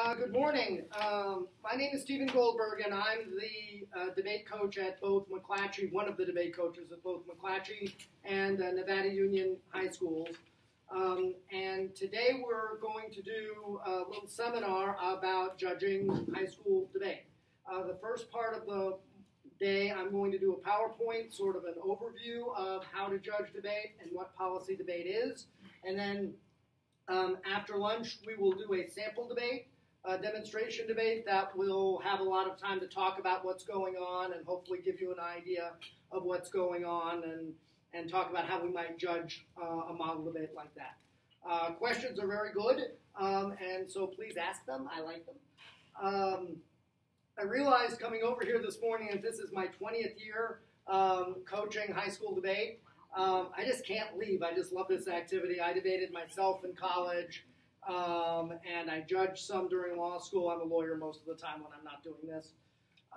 Good morning. My name is Stephen Goldberg, and I'm the debate coach at both McClatchy, one of the debate coaches at both McClatchy and Nevada Union High Schools. And today we're going to do a little seminar about judging high school debate. The first part of the day, I'm going to do a PowerPoint, sort of an overview of how to judge debate and what policy debate is. And then after lunch, we will do a sample debate, a demonstration debate that will have a lot of time to talk about what's going on and hopefully give you an idea of what's going on and talk about how we might judge a model debate like that. Questions are very good, and so please ask them. I like them. I realized coming over here this morning that this is my 20th year coaching high school debate. I just can't leave. I just love this activity. I debated myself in college, and I judged some during law school. I'm a lawyer most of the time when I'm not doing this.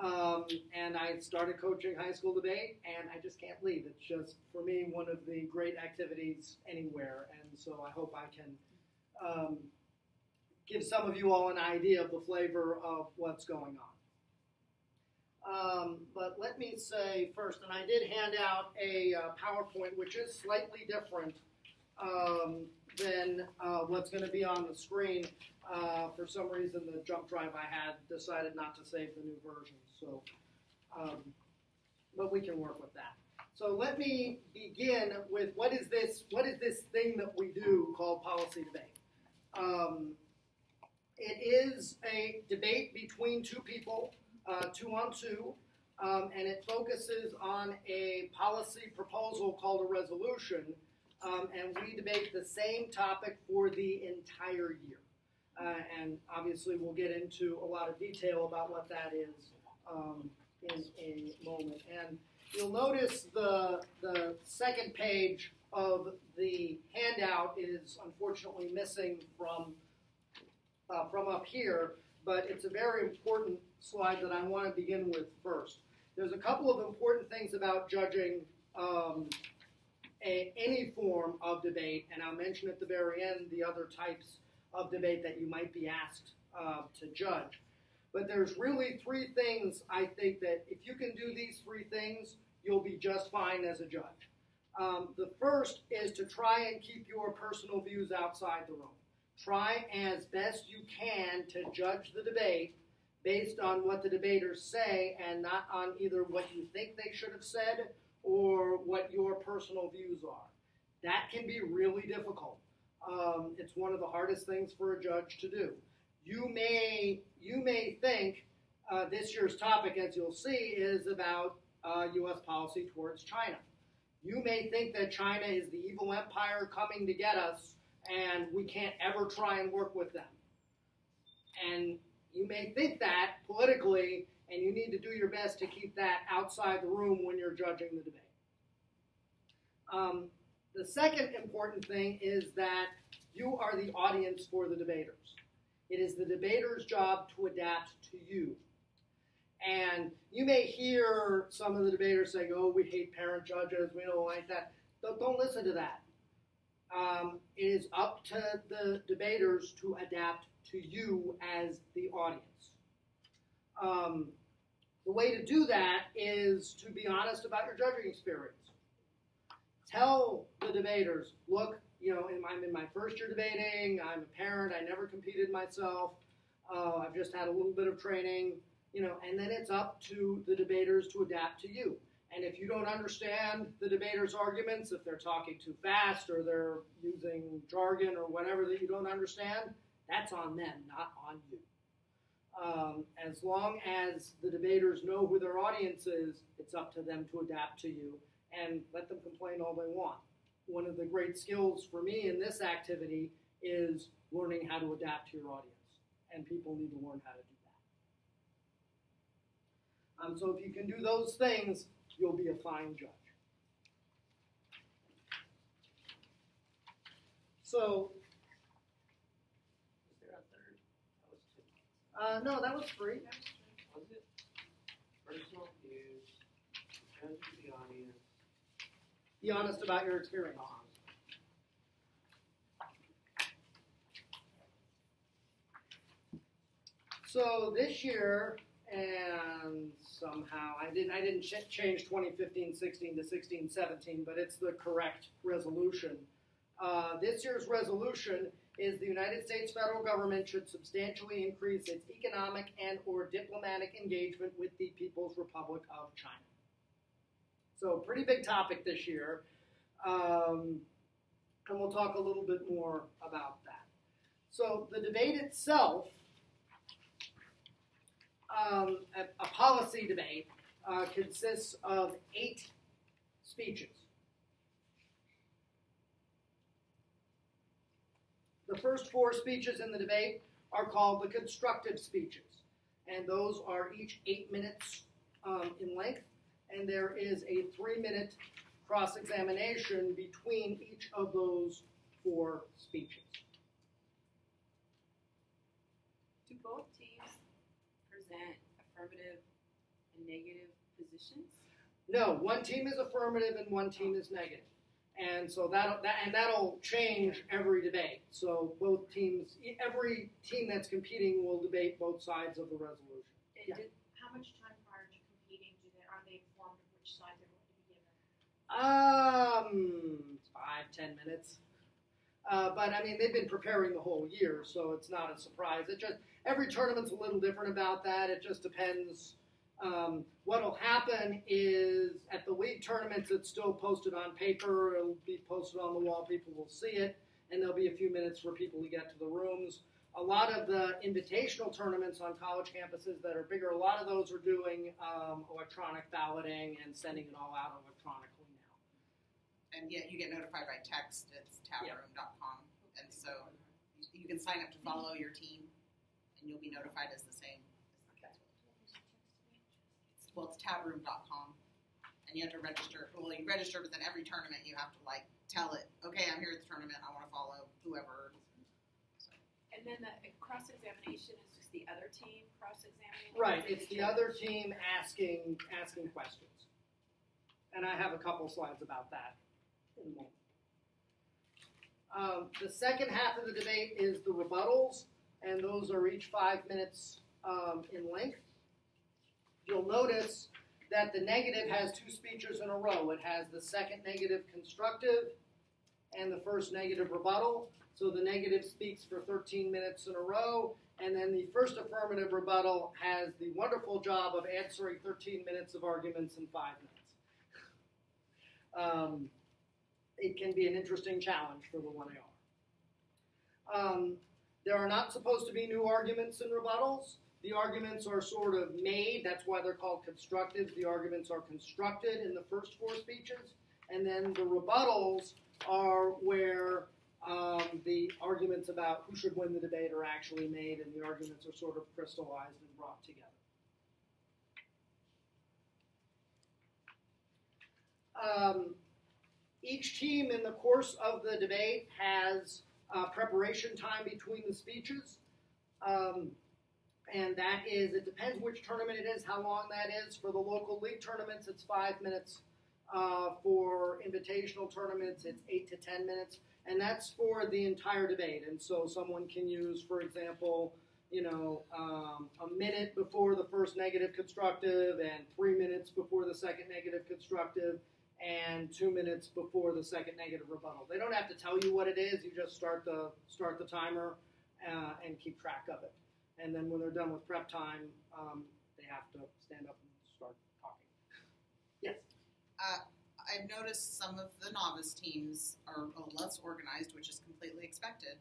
And I started coaching high school debate, and I just can't leave. It's just, for me, one of the great activities anywhere. And so I hope I can give some of you all an idea of the flavor of what's going on. But let me say first, and I did hand out a PowerPoint, which is slightly different than what's going to be on the screen. For some reason, the jump drive I had decided not to save the new version. So, but we can work with that. So let me begin with what is this thing that we do called policy debate? It is a debate between two people, 2-on-2, and it focuses on a policy proposal called a resolution, and we debate the same topic for the entire year. And obviously we'll get into a lot of detail about what that is in a moment. And you'll notice the second page of the handout is unfortunately missing from up here, but it's a very important slide that I want to begin with first. There's a couple of important things about judging any form of debate, and I'll mention at the very end the other types of debate that you might be asked to judge. But there's really three things I think that if you can do these three things, you'll be just fine as a judge. The first is to try and keep your personal views outside the room. Try as best you can to judge the debate based on what the debaters say and not on either what you think they should have said or what your personal views are. That can be really difficult. It's one of the hardest things for a judge to do. You may think this year's topic, as you'll see, is about U.S. policy towards China. You may think that China is the evil empire coming to get us and we can't ever try and work with them. And you may think that politically, and you need to do your best to keep that outside the room when you're judging the debate. The second important thing is that you are the audience for the debaters. It is the debater's job to adapt to you. And you may hear some of the debaters saying, oh, we hate parent judges, we don't like that. Don't listen to that. It is up to the debaters to adapt to you as the audience. The way to do that is to be honest about your judging experience. Tell the debaters, look, I'm in my first year debating, I'm a parent, I never competed myself, I've just had a little bit of training, and then it's up to the debaters to adapt to you. And if you don't understand the debaters' arguments, if they're talking too fast or they're using jargon or whatever that you don't understand, that's on them, not on you. As long as the debaters know who their audience is, it's up to them to adapt to you and let them complain all they want. One of the great skills for me in this activity is learning how to adapt to your audience, and people need to learn how to do that. So if you can do those things, you'll be a fine judge. So, is there a third? That was two. No, that was free. Was it? Personal views, judge the audience. Be honest about your experience. So this year, and somehow I didn't change 2015-16 to 16-17, but it's the correct resolution. This year's resolution is the United States federal government should substantially increase its economic and or diplomatic engagement with the People's Republic of China. So pretty big topic this year, and we'll talk a little bit more about that. So the debate itself, a policy debate, consists of 8 speeches. The first 4 speeches in the debate are called the constructive speeches, and those are each 8 minutes in length, and there is a 3-minute cross-examination between each of those 4 speeches. Do both teams present affirmative and negative positions? No, one team is affirmative and one team is negative. And so that'll change every debate. So both teams, every team that's competing will debate both sides of the resolution. And how much time prior to competing are they informed of which side they're going to be given? 5-10 minutes. But I mean, they've been preparing the whole year, so it's not a surprise. Every tournament's a little different about that. It just depends. What'll happen is at the league tournaments, it's still posted on paper. It'll be posted on the wall. People will see it, and there'll be a few minutes for people to get to the rooms. A lot of the invitational tournaments on college campuses that are bigger, a lot of those are doing electronic balloting and sending it all out electronically now. And yet you get notified by text. It's taproom.com. And so you can sign up to follow your team, and you'll be notified as the same. Well, it's taproom.com, and you have to register. Well, you register, but then every tournament you have to tell it, okay, I'm here at the tournament, I want to follow whoever. So. And then the cross-examination is just the other team cross-examining? Right, it's the other team asking questions. And I have a couple slides about that in a moment. The second half of the debate is the rebuttals, and those are each 5 minutes in length. You'll notice that the negative has 2 speeches in a row. It has the second negative constructive and the first negative rebuttal. So the negative speaks for 13 minutes in a row, and then the first affirmative rebuttal has the wonderful job of answering 13 minutes of arguments in 5 minutes. It can be an interesting challenge for the 1AR. There are not supposed to be new arguments and rebuttals. The arguments are sort of made, that's why they're called constructive. The arguments are constructed in the first 4 speeches, and then the rebuttals are where the arguments about who should win the debate are actually made, and the arguments are sort of crystallized and brought together. Each team in the course of the debate has preparation time between the speeches. And that is, it depends which tournament it is, how long that is. For the local league tournaments, it's 5 minutes. For invitational tournaments, it's 8 to 10 minutes. And that's for the entire debate. And so someone can use, for example, a minute before the first negative constructive, and 3 minutes before the second negative constructive, and 2 minutes before the second negative rebuttal. They don't have to tell you what it is. You just start the timer and keep track of it. And then when they're done with prep time, they have to stand up and start talking. Yes? I've noticed some of the novice teams are a little less organized, which is completely expected.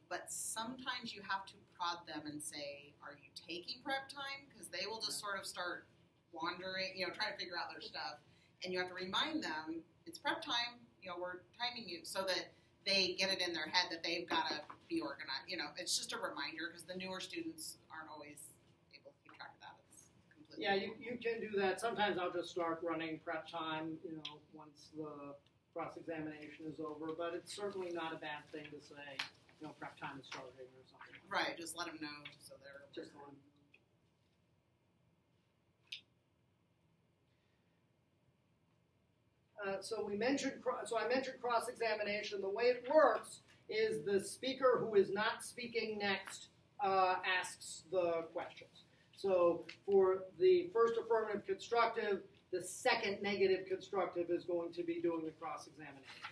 But sometimes you have to prod them and say, are you taking prep time? Because they will just sort of start wandering, trying to figure out their stuff. And you have to remind them, it's prep time, we're timing you, so that they get it in their head that they've got to be organized. It's just a reminder, because the newer students aren't always able to keep track of that. It's completely you can do that. Sometimes I'll just start running prep time, once the cross-examination is over. But it's certainly not a bad thing to say, prep time is starting or something. Right, just let them know so they're just let them know. So I mentioned cross-examination. The way it works is the speaker who is not speaking next asks the questions. So for the first affirmative constructive, the second negative constructive is going to be doing the cross-examination.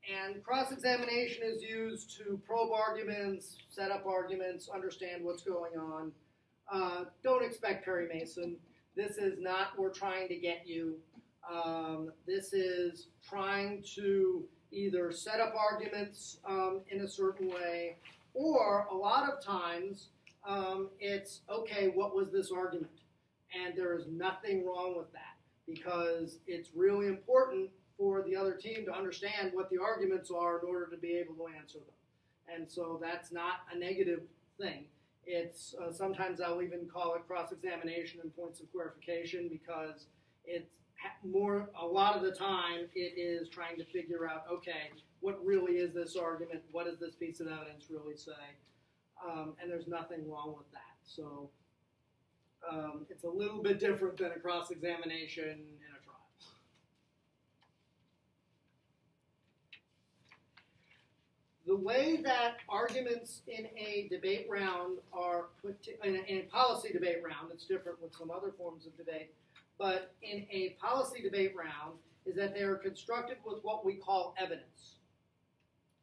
And cross-examination is used to probe arguments, set up arguments, understand what's going on. Don't expect Perry Mason. This is not we're trying to get you. This is trying to either set up arguments in a certain way, or a lot of times it's, okay, what was this argument? And there is nothing wrong with that, because it's really important for the other team to understand what the arguments are in order to be able to answer them. And so that's not a negative thing. It's sometimes I'll even call it cross-examination and points of clarification, because it's a lot of the time it is trying to figure out, okay, what really is this argument? What does this piece of evidence really say? And there's nothing wrong with that. So it's a little bit different than a cross-examination in a trial. The way that arguments in a debate round are put in a policy debate round, it's different with some other forms of debate, but in a policy debate round is that they are constructed with what we call evidence.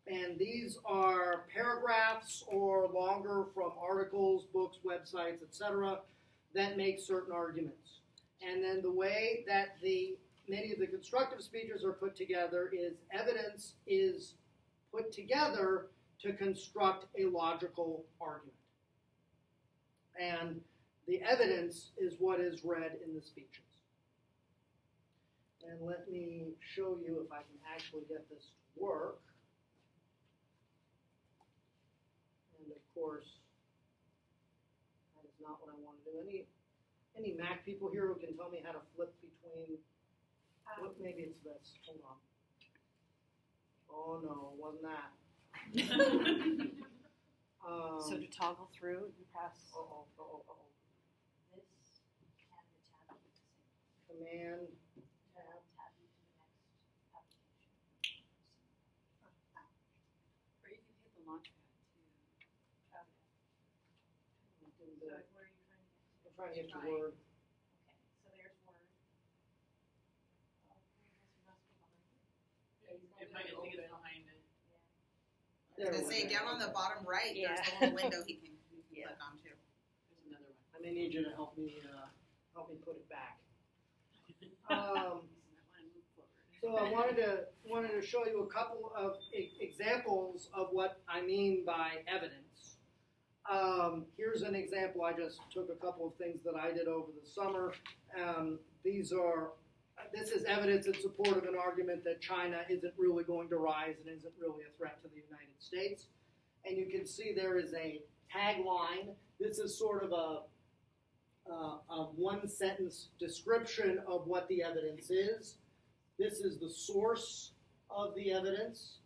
And these are paragraphs or longer from articles, books, websites, etc., that make certain arguments. And then the way that many of the constructive speeches are put together is evidence is put together to construct a logical argument. And the evidence is what is read in the speeches. And let me show you if I can actually get this to work. And of course, that is not what I want to do. Any Mac people here who can tell me how to flip between, maybe it's this, hold on. Oh no, it wasn't that. So to toggle through, you press This and the tab key. command Tab you to the next application. Or you can hit the launch pad to travel. do So the, where are you trying to get to? I'm trying to get to Try. Word. Okay, so there's Word. Oh, this must be behind it. It might think it's behind it. I was gonna say, down on the bottom right, there's a little window he can click onto. There's another one. I may need you to help me put it back. So I wanted to show you a couple of examples of what I mean by evidence. Here's an example. I just took a couple of things that I did over the summer. This is evidence in support of an argument that China isn't really going to rise and isn't really a threat to the United States. And you can see there is a tagline. This is sort of a one-sentence description of what the evidence is. This is the source of the evidence.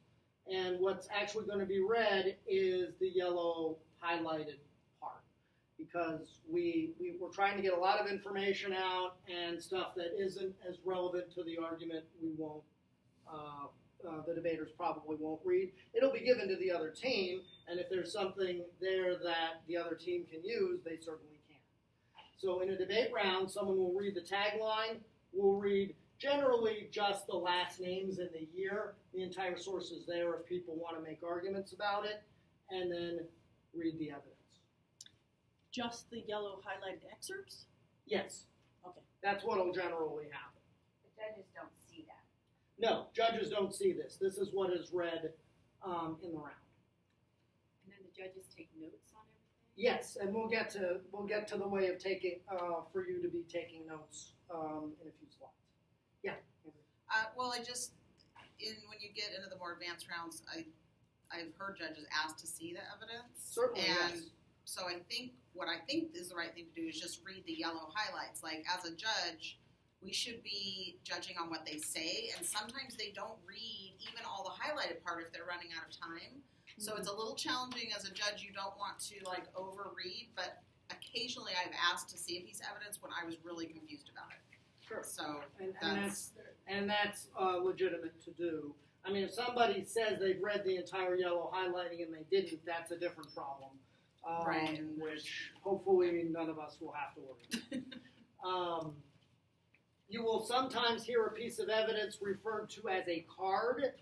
And what's actually going to be read is the yellow highlighted part, because we're trying to get a lot of information out, and stuff that isn't as relevant to the argument we won't, the debaters probably won't read. It'll be given to the other team, and if there's something there that the other team can use, they certainly can. So in a debate round, someone will read the tagline, will read generally just the last names and the year. The entire source is there if people want to make arguments about it, and then read the evidence. Just the yellow highlighted excerpts? Yes. Okay. That's what will generally happen. The judges don't see that. No, judges don't see this. This is what is read in the round. And then the judges take notes on everything? Yes, and we'll get to the way of taking for you to be taking notes in a few slides. Yeah. Well, when you get into the more advanced rounds, I've heard judges ask to see the evidence. Certainly, and yes. So what I think is the right thing to do is just read the yellow highlights. Like, as a judge, we should be judging on what they say, and sometimes they don't read even all the highlighted part if they're running out of time. Mm-hmm. So it's a little challenging as a judge. You don't want to overread, but occasionally I've asked to see a piece of evidence when I was really confused about it. Sure. So and that's legitimate to do. I mean, if somebody says they've read the entire yellow highlighting and they didn't, that's a different problem. Right. Which hopefully none of us will have to worry about. You will sometimes hear a piece of evidence referred to as a card.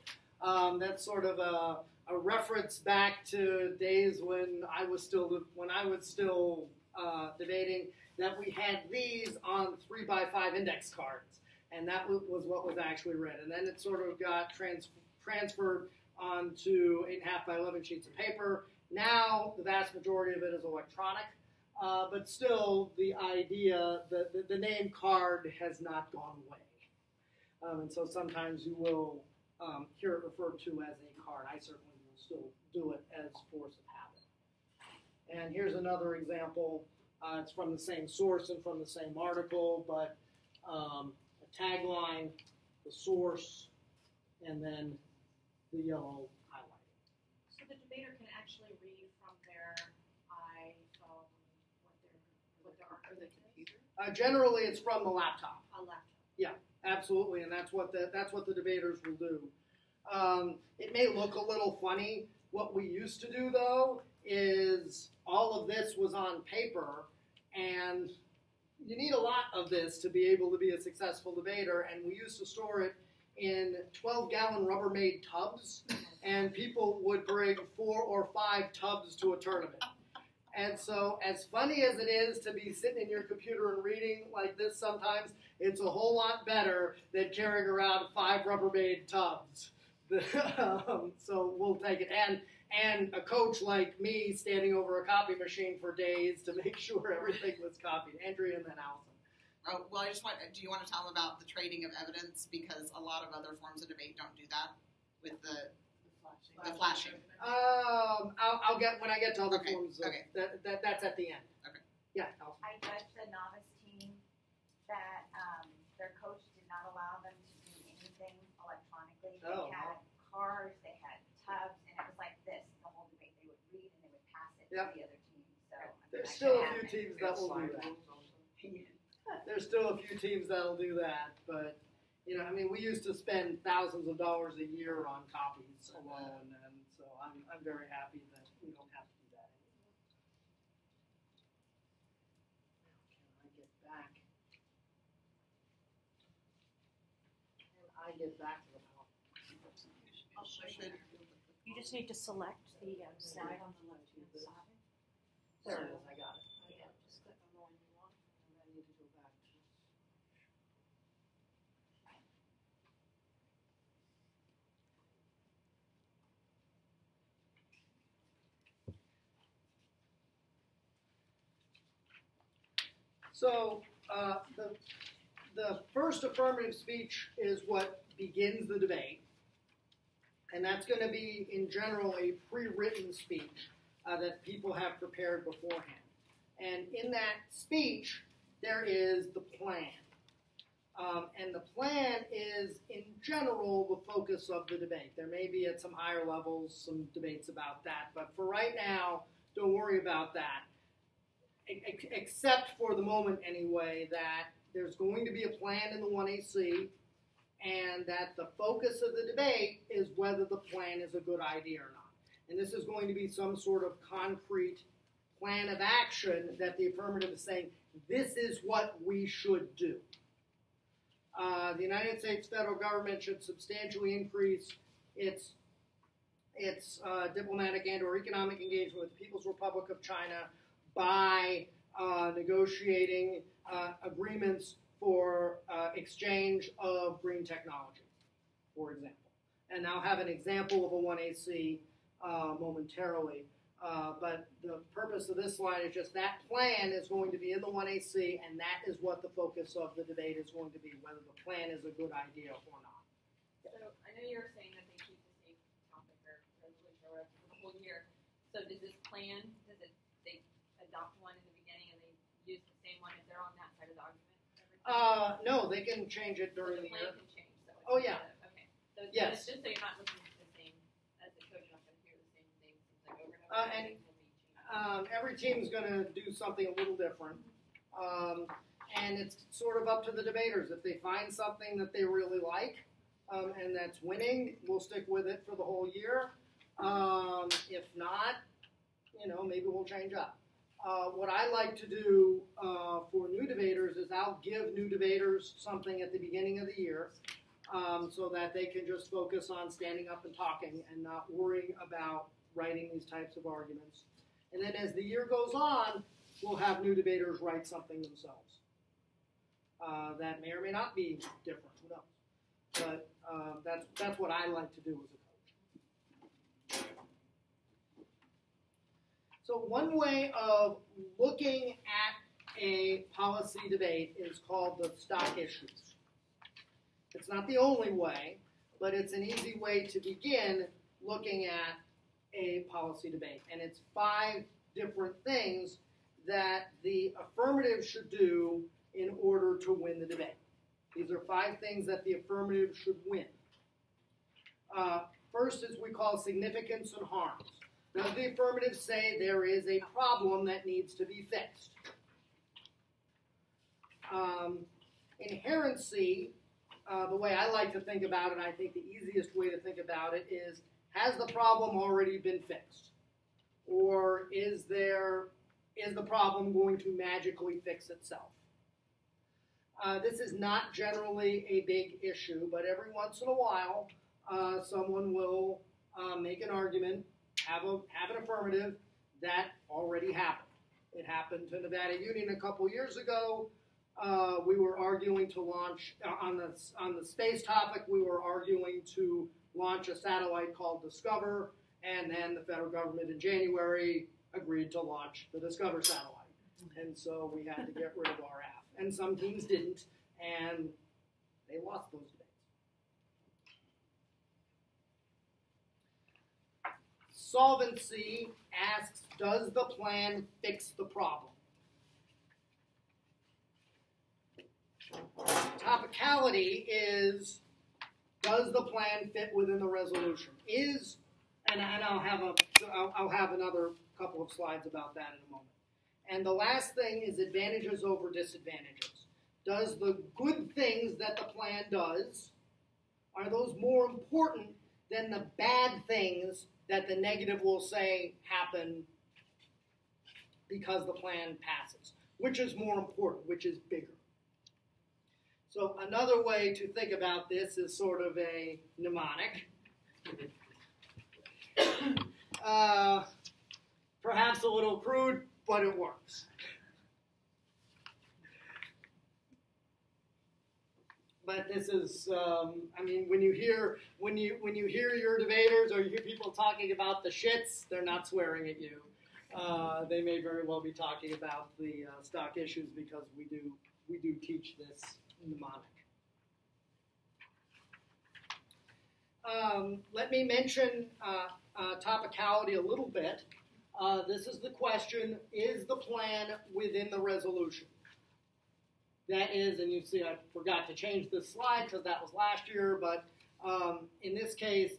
That's sort of a reference back to days when I was still debating, that we had these on 3x5 index cards, and that was what was actually read. And then it sort of got transferred onto 8.5 by 11 sheets of paper. Now the vast majority of it is electronic, but still the idea, the name card has not gone away. And so sometimes you will hear it referred to as a card. I certainly will still do it as force of habit. And here's another example. It's from the same source and from the same article, but a tagline, the source, and then the yellow highlight. So the debater can actually read from their iPhone what their argument is? Generally, it's from the laptop. A laptop. Yeah, absolutely, and that's what the debaters will do. It may look a little funny. What we used to do, though, is all of this was on paper, and you need a lot of this to be able to be a successful debater, and we used to store it in 12-gallon Rubbermaid tubs, and people would bring 4 or 5 tubs to a tournament. And so, as funny as it is to be sitting in your computer and reading like this sometimes, it's a whole lot better than carrying around 5 Rubbermaid tubs. So we'll take it. And a coach like me standing over a copy machine for days to make sure everything was copied. Andrea and then Allison. Oh, well, do you want to tell them about the trading of evidence? Because a lot of other forms of debate don't do that with the flashing. I'll get, when I get to other Okay, forms, okay. That's at the end. Okay. Yeah, Allison. I judged the novice team that their coach did not allow them to do anything electronically. They Oh, had cards, they had tubs, and it was like this the whole debate. They would read and they would pass it Yep. to the other team. So There's I still a could few have it. teams that will do that. There's still a few teams that'll do that, but you know, I mean, we used to spend thousands of dollars a year on copies alone, and so I'm very happy that we don't have to do that anymore. Now, can I get back to the PowerPoint? I'll show you. You just need to select the slide on the left-hand side. There it is, I got it. Yeah, just click on the one you want. And I need to go back to So the first affirmative speech is what begins the debate, and that's going to be, in general, a pre-written speech that people have prepared beforehand. And in that speech, there is the plan. And the plan is, in general, the focus of the debate. There may be at some higher levels some debates about that, but for right now, don't worry about that. Except for the moment anyway, that there's going to be a plan in the 1AC, and that the focus of the debate is whether the plan is a good idea or not. And this is going to be some sort of concrete plan of action that the affirmative is saying, this is what we should do. The United States federal government should substantially increase its diplomatic and or economic engagement with the People's Republic of China by negotiating agreements for exchange of green technology, for example. And I'll have an example of a 1AC momentarily. But the purpose of this slide is just that plan is going to be in the 1AC, and that is what the focus of the debate is going to be, whether the plan is a good idea or not. So I know you were saying that they keep the same topic or resolution or whatever for the whole year. So does this plan, they adopt one in the beginning and they use the same one if they're on that side of the argument? No, they can change it during the the plan year. can change. So Oh, yeah. Okay. So Yes. just so you're not listening to the same, as the coach, you're not going to hear the same thing. Seems like over and over And things will be changed. every team's going to do something a little different. And it's sort of up to the debaters. If they find something that they really like, and that's winning, we'll stick with it for the whole year. If not, maybe we'll change up. What I like to do for new debaters is I'll give new debaters something at the beginning of the year so that they can just focus on standing up and talking and not worrying about writing these types of arguments. And then as the year goes on, we'll have new debaters write something themselves. That may or may not be different, who knows? But that's what I like to do as a coach. So one way of looking at a policy debate is called the stock issues. It's not the only way, but it's an easy way to begin looking at a policy debate. And it's 5 different things that the affirmative should do in order to win the debate. These are 5 things that the affirmative should win. First is we call significance and harms. Does the affirmative say there is a problem that needs to be fixed? Inherency, the way I like to think about it, I think the easiest way to think about it is, has the problem already been fixed? Or is the problem going to magically fix itself? This is not generally a big issue, but every once in a while, someone will make an argument, have an affirmative that already happened. It happened to Nevada Union a couple years ago. We were arguing to launch, on the space topic, we were arguing to launch a satellite called Discover, and then the federal government in January agreed to launch the Discover satellite. And so we had to get rid of RF. And some teams didn't, and they lost those debates. Solvency asks, does the plan fix the problem? Topicality is, does the plan fit within the resolution? And I'll have another couple of slides about that in a moment. And the last thing is advantages over disadvantages. Does the good things that the plan does, are those more important than the bad things that the negative will say happen because the plan passes? Which is more important? Which is bigger? So another way to think about this is sort of a mnemonic. Perhaps a little crude, but it works. But this is, when you hear your debaters or you hear people talking about the shits, they're not swearing at you. They may very well be talking about the stock issues because we do teach this mnemonic. Let me mention topicality a little bit. This is the question, is the plan within the resolution? That is, and you see I forgot to change this slide because that was last year, but in this case,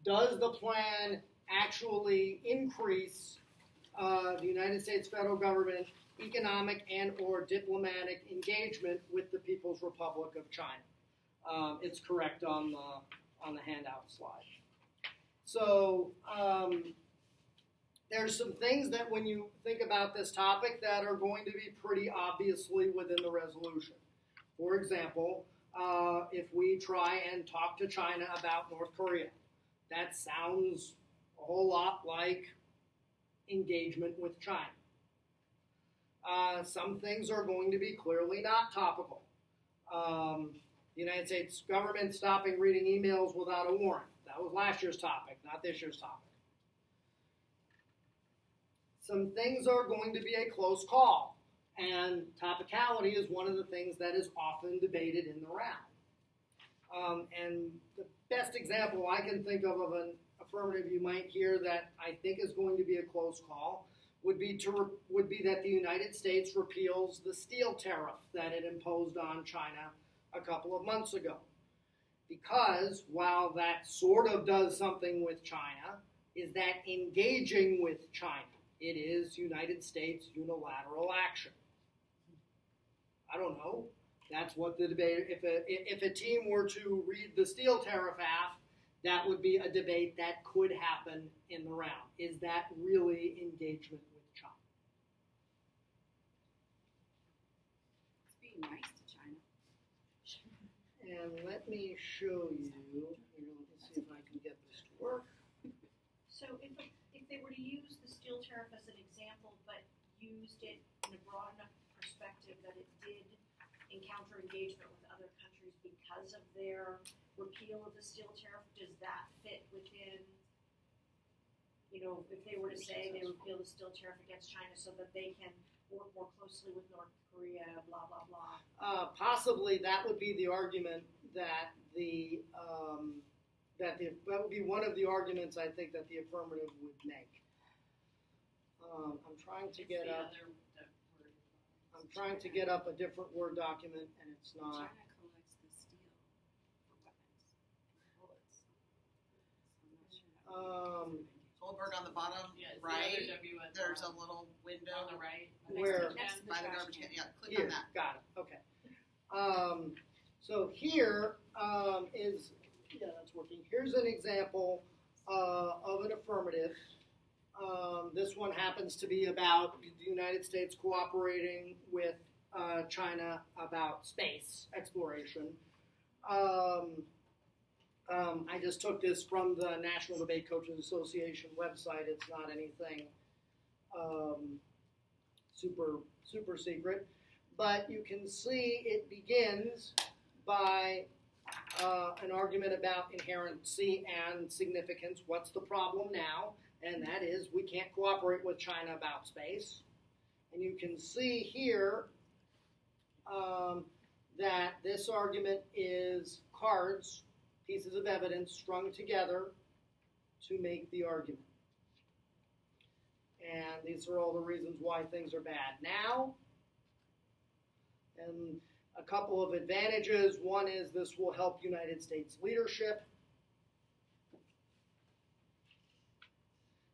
does the plan actually increase the United States federal government economic and or diplomatic engagement with the People's Republic of China? It's correct on the handout slide. So there's some things that when you think about this topic that are going to be pretty obviously within the resolution. For example, if we try and talk to China about North Korea, that sounds a whole lot like engagement with China. Some things are going to be clearly not topical. The United States government stopping reading emails without a warrant. That was last year's topic, not this year's topic. Some things are going to be a close call, and topicality is one of the things that is often debated in the round. And the best example I can think of an affirmative you might hear that I think is going to be a close call would be that the United States repeals the steel tariff that it imposed on China a couple of months ago. Because while that sort of does something with China, is that engaging with China? It is United States unilateral action. I don't know. That's what the debate. If a team were to read the steel tariff half, that would be a debate that could happen in the round. Is that really engagement with China? It's being nice to China. And let me show you. Here, let me see if I can get this to work. So if they were to use the steel tariff as an example, but used it in a broad enough perspective that it did encounter engagement with other countries because of their repeal of the steel tariff, does that fit within, if they were to say they repeal the steel tariff against China so that they can work more closely with North Korea, blah, blah, blah? Possibly that would be the argument that that would be one of the arguments I think that the affirmative would make. I'm trying to get up. I'm trying to get up a different Word document, and it's not. China collects the steel for weapons, bullets. Goldberg on the bottom right. There's a little window on the right. Where? By the garbage can. Yeah, click Here, on that. got it. Okay. So here is, that's working. Here's an example of an affirmative. This one happens to be about the United States cooperating with China about space exploration. I just took this from the National Debate Coaches Association website. It's not anything super secret. But you can see it begins by an argument about inherency and significance. What's the problem now? And that is we can't cooperate with China about space. And you can see here that this argument is cards, pieces of evidence strung together to make the argument. And these are all the reasons why things are bad now. And a couple of advantages. One is this will help United States leadership.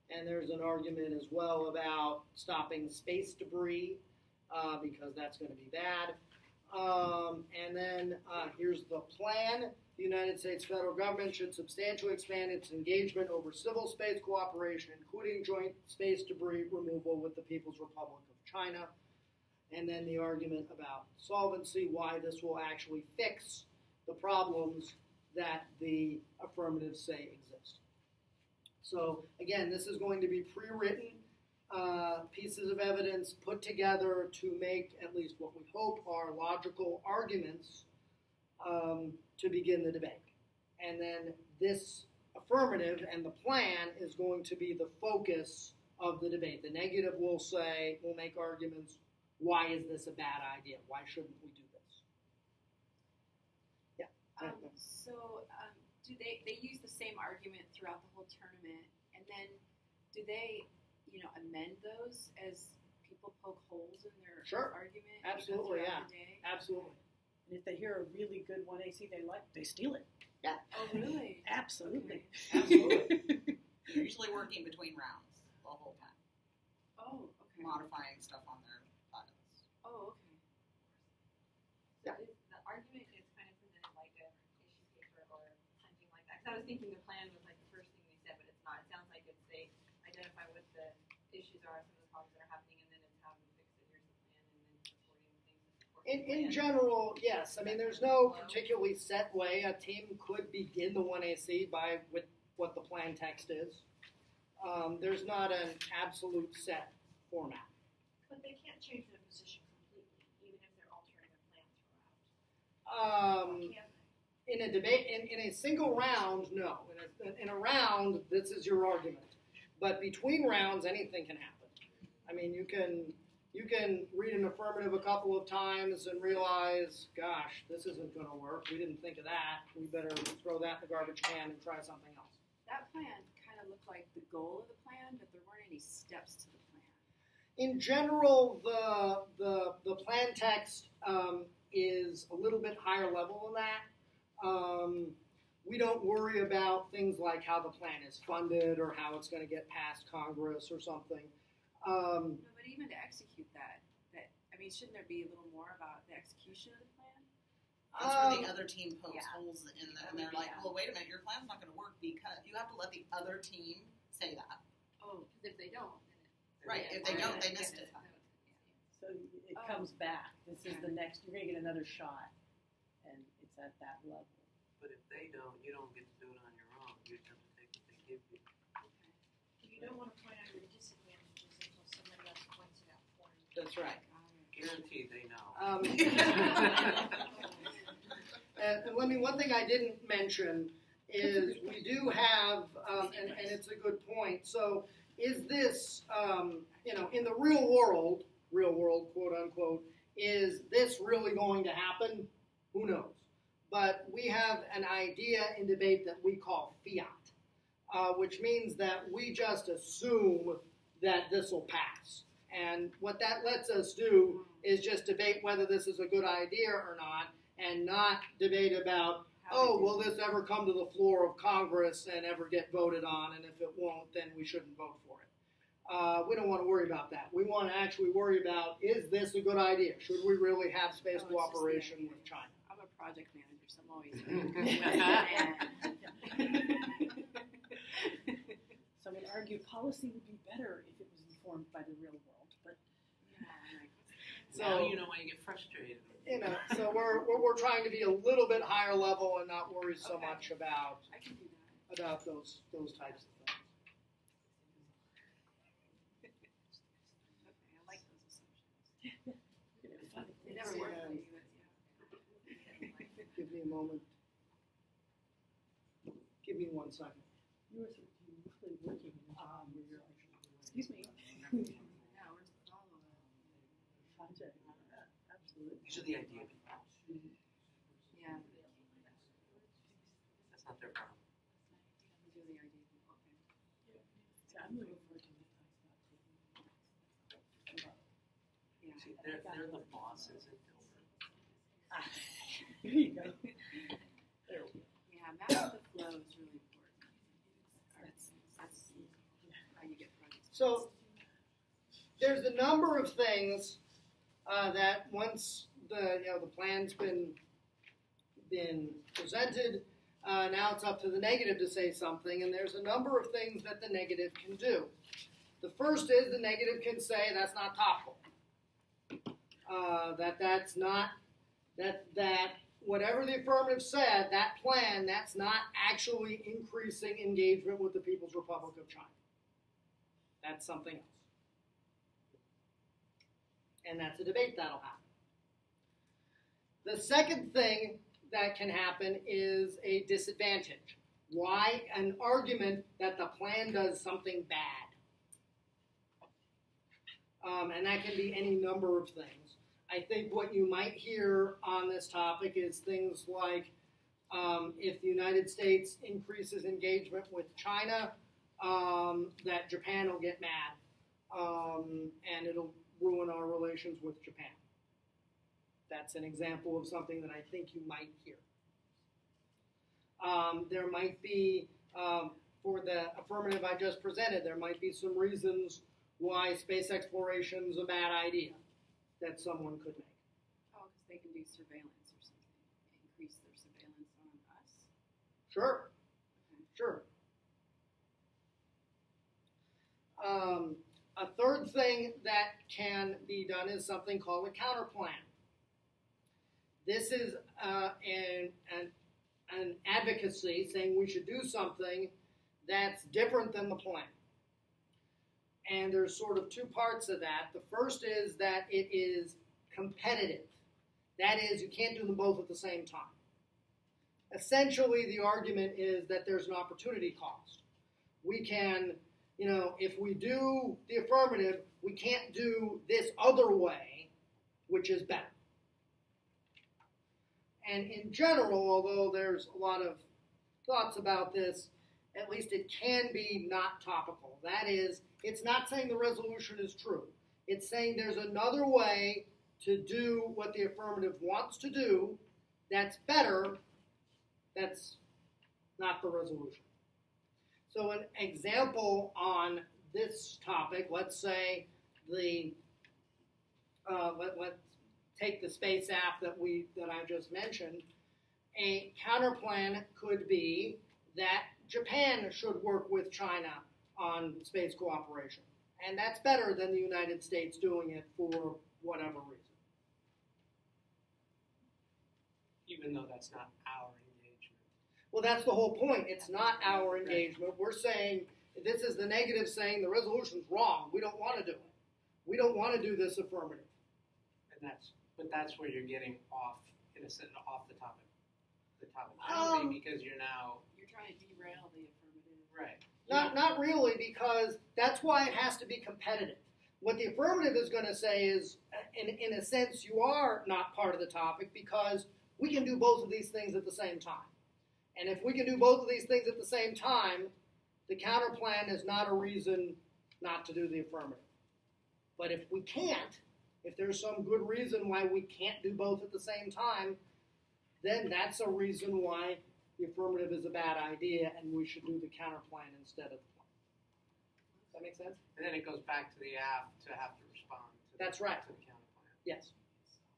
And there's an argument as well about stopping space debris because that's going to be bad. And then here's the plan. The United States federal government should substantially expand its engagement over civil space cooperation, including joint space debris removal with the People's Republic of China. And then the argument about solvency, why this will actually fix the problems that the affirmatives say exist. So again, this is going to be pre-written pieces of evidence put together to make at least what we hope are logical arguments to begin the debate. And then this affirmative and the plan is going to be the focus of the debate. The negative will say, will make arguments, why is this a bad idea? Why shouldn't we do this? Yeah. Do they use the same argument throughout the whole tournament, and then do they, amend those as people poke holes in their argument? Absolutely, yeah. The day? Absolutely. And if they hear a really good 1AC they like, they steal it. Yeah. Oh, really? Absolutely. Okay. Absolutely. They're usually working between rounds the whole time, Oh, okay. modifying stuff on their files. Oh, okay. So the argument is kind of presented like a issue paper or something like that. Because I was thinking the plan was like the first thing they said, but it's not. It sounds like it's they identify what the issues are, some of the problems that are happening, and then it's how to fix it. Here's the plan, and then supporting things to support the In plan. general, yes. I mean, there's no particularly set way. A team could begin the 1AC with what the plan text is. There's not an absolute set format. But they can't change their position completely, even if they're altering their plan throughout. Or can they? In a debate, in a single round, no. In a round, this is your argument. But between rounds, anything can happen. I mean, you can read an affirmative a couple of times and realize, gosh, this isn't going to work. We didn't think of that. We better throw that in the garbage can and try something else. That plan kind of looked like the goal of the plan, but there weren't any steps to the plan. In general, the plan text is a little bit higher level than that. We don't worry about things like how the plan is funded or how it's going to get past Congress or something. No, but even to execute that, shouldn't there be a little more about the execution of the plan? That's where the other team pokes yeah. holes in them, and they're like, well, wait a minute, your plan's not going to work because you have to let the other team say that. Oh, because if they don't, then Right, if they don't, they missed it. So it comes back. This is the next, you're going to get another shot. And it's at that level. But if they don't, you don't get to do it on your own. You have to take what they give you. You don't want to point out your disadvantages until somebody else points it out for you. That's right. Guaranteed they know. And let me, one thing I didn't mention is we do have, and it's a good point. So is this, in the real world, quote unquote, is this really going to happen? Who knows? But we have an idea in debate that we call fiat, which means that we just assume that this will pass. And what that lets us do is just debate whether this is a good idea or not, and not debate about, will this ever come to the floor of Congress and ever get voted on, and if it won't, then we shouldn't vote for it. We don't want to worry about that. We want to actually worry about, is this a good idea? Should we really have space cooperation with China? I'm a project manager, so I'm always So I would argue policy would be better if it was informed by the real world. But Now you know why you get frustrated. So we're trying to be a little bit higher level and not worry so much about those types of things. I like those assumptions. They never work for you, Give me a moment. Give me 1 second. you were really working in a job where you're excuse me. Yeah, where's the follow-up? Project. Absolutely. These are the idea people. Yeah, That's not their problem. these are the idea people. Okay. So I'm looking forward to this. Yeah. See, they're the bosses at Dilbert. Here you go. There we go. Yeah, map the flow is really important. That's how you get projects. So there's a number of things that once the plan's been presented, now it's up to the negative to say something, and there's a number of things that the negative can do. The first is the negative can say that's not topical. That's not that whatever the affirmative said, that plan, that's not actually increasing engagement with the People's Republic of China. That's something else. And that's a debate that'll happen. The second thing that can happen is a disadvantage. Why? An argument that the plan does something bad. And that can be any number of things. I think what you might hear on this topic is things like if the United States increases engagement with China, that Japan will get mad and it'll ruin our relations with Japan. That's an example of something that I think you might hear. There might be, for the affirmative I just presented, there might be some reasons why space exploration is a bad idea that someone could make. Oh, because they can do surveillance or something. Increase their surveillance on us. Sure. Okay. Sure. A third thing that can be done is something called a counterplan. This is an advocacy saying we should do something that's different than the plan. And there's sort of two parts of that. The first is that it is competitive. That is, you can't do them both at the same time. Essentially, the argument is that there's an opportunity cost. We can, if we do the affirmative, we can't do this other way, which is better. And in general, although there's a lot of thoughts about this, at least it can be not topical. That is, it's not saying the resolution is true. It's saying there's another way to do what the affirmative wants to do that's better, that's not the resolution. So an example on this topic, let's say take the space app that I just mentioned, a counterplan could be that Japan should work with China on space cooperation. And that's better than the United States doing it for whatever reason. Even though that's not our engagement. Well, that's the whole point. It's not our engagement. We're saying, this is the negative saying the resolution's wrong. We don't want to do it. We don't want to do this affirmative. But that's where you're getting off, in a sense, off the topicality, because you're trying to derail the affirmative. Right. Not really, because that's why it has to be competitive. What the affirmative is going to say is, in a sense, you are not part of the topic because we can do both of these things at the same time. And if we can do both of these things at the same time, the counterplan is not a reason not to do the affirmative. But if we can't, if there's some good reason why we can't do both at the same time, then that's a reason why the affirmative is a bad idea and we should do the counterplan instead of the plan. Does that make sense? And then it goes back to the app to have to respond to That's right. To the counterplan. Yes.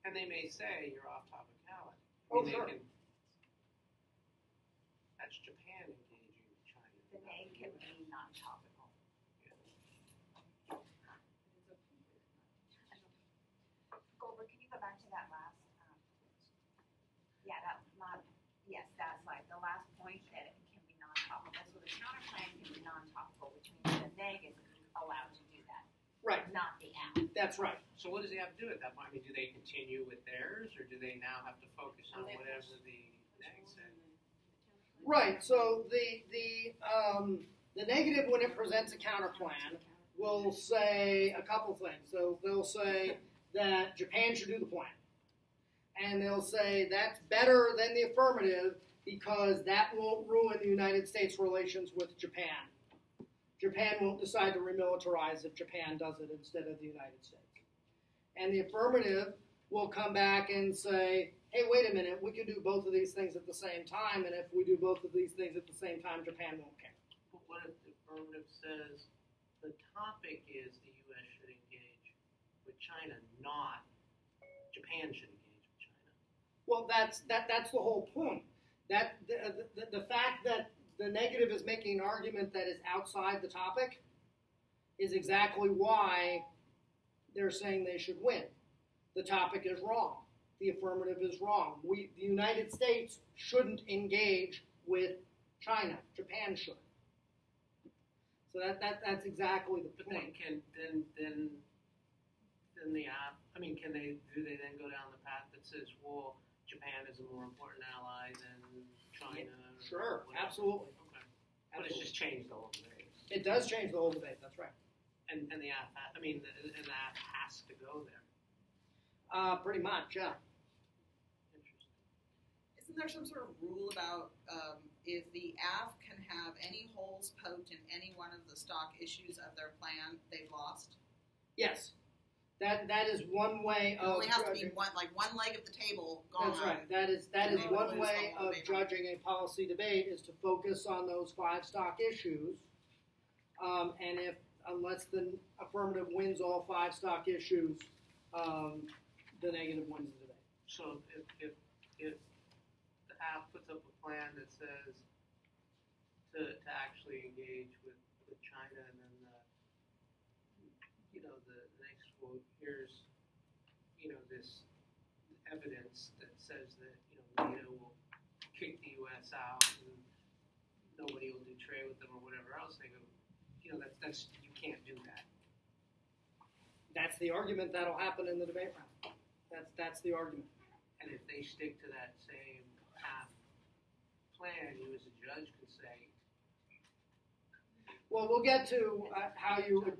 And they may say you're off topicality. Oh, sure. That's Japan engaging with China. The name can be non-topical. Goldberg, can you go back to that last? That's like the last point that it can be non-topical. So the counterplan can be non-topical, which means the neg is allowed to do that. Right. Not the app. That's right. So what does the app do at that point? I mean, do they continue with theirs, or do they now have to focus on whatever the neg said? Right. So the negative, when it presents a counterplan, will say a couple things. So they'll say that Japan should do the plan. And they'll say that's better than the affirmative because that won't ruin the United States' relations with Japan. Japan won't decide to remilitarize if Japan does it instead of the United States. And the affirmative will come back and say, hey, wait a minute, we can do both of these things at the same time, and if we do both of these things at the same time, Japan won't care. But what if the affirmative says the topic is the U.S. should engage with China, not Japan should engage with China? Well, that's the whole point. That the fact that the negative is making an argument that is outside the topic is exactly why they're saying they should win. The topic is wrong. The affirmative is wrong. The United States shouldn't engage with China. Japan should. So that's exactly the point. But then the app. I mean, do they then go down the path that says, well, Japan is a more important ally than China? Sure, whatever? Absolutely. Okay. But it's just changed the whole debate. It does change the whole debate. That's right. And the app. The app has to go there. Pretty much, yeah. Interesting. Isn't there some sort of rule about if the app can have any holes poked in any one of the stock issues of their plan, they've lost? Yes. That is one way It of only has to judging. be one leg of the table gone. That's right. That is they would one lose way the whole of debate. judging a policy debate is to focus on those 5 stock issues, and unless the affirmative wins all 5 stock issues, the negative wins the debate. So if the app puts up a plan that says to actually engage with China, and then the next quote, here's this evidence that says that NATO will kick the U.S. out and nobody will do trade with them or whatever else. They go, that's you can't do that. That's the argument that'll happen in the debate round. That's the argument. And if they stick to that same path plan, you as a judge could say. Well, we'll get to how you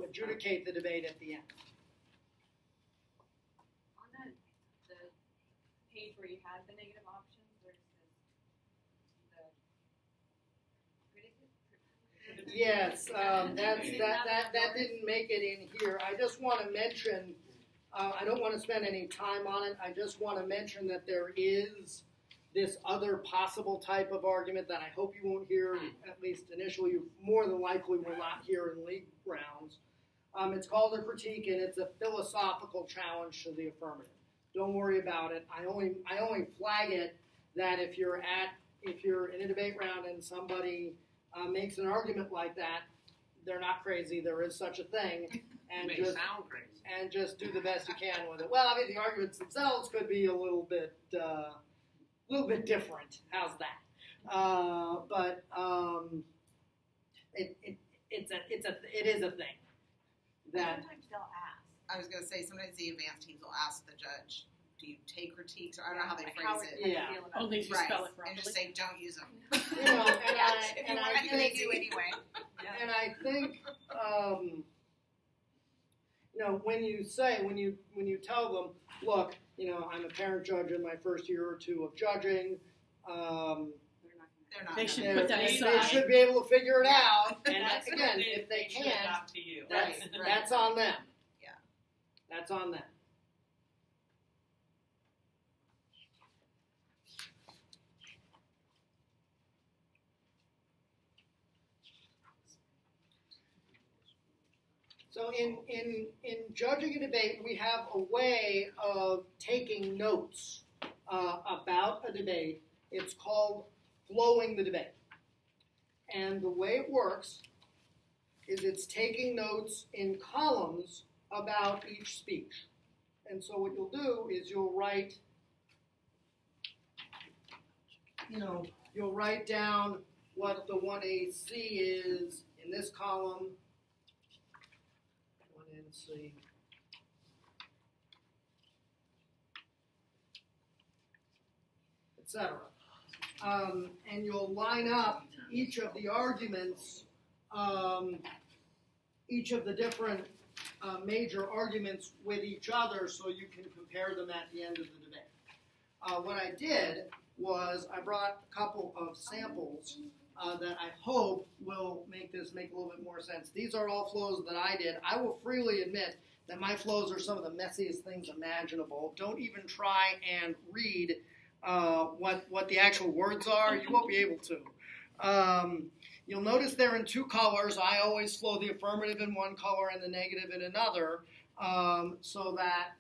adjudicate the debate at the end. On the page where you had the negative options, where it says Yes, that didn't make it in here. I just want to mention, I don't want to spend any time on it. I just want to mention that there is this other possible type of argument that I hope you won't hear, at least initially, you more than likely will not hear in league rounds. It's called a critique, and it's a philosophical challenge to the affirmative. don't worry about it. I only flag it that if you're in a debate round and somebody makes an argument like that, they're not crazy. There is such a thing, and It may just sound crazy. and just do the best you can with it. Well, I mean, the arguments themselves could be a little bit different. How's that? It is a thing that. Sometimes they'll ask. I was going to say, sometimes the advanced teams will ask the judge, do you take critiques? Or I don't know how they Like, phrase it. Yeah. Only if you Right. spell it And properly. just say, don't use them. You know, If they do anyway. And I think, when you tell them, look, I'm a parent judge in my first year or two of judging. They're not They gonna should do put it. that They aside. should be able to figure it out. And That's again, what if they should can't, adopt to you. that's on them. Yeah. That's on them. So in judging a debate, we have a way of taking notes about a debate. It's called flowing the debate. And the way it works is it's taking notes in columns about each speech. And so what you'll do is you'll write down what the 1AC is in this column. 1NC. Etc. And you'll line up each of the arguments, each of the different major arguments with each other so you can compare them at the end of the debate. What I did was I brought a couple of samples that I hope will make this make a little bit more sense. These are all flows that I did. I will freely admit that my flows are some of the messiest things imaginable. Don't even try and read what the actual words are. You won't be able to. You'll notice they're in two colors. I always flow the affirmative in one color and the negative in another, so that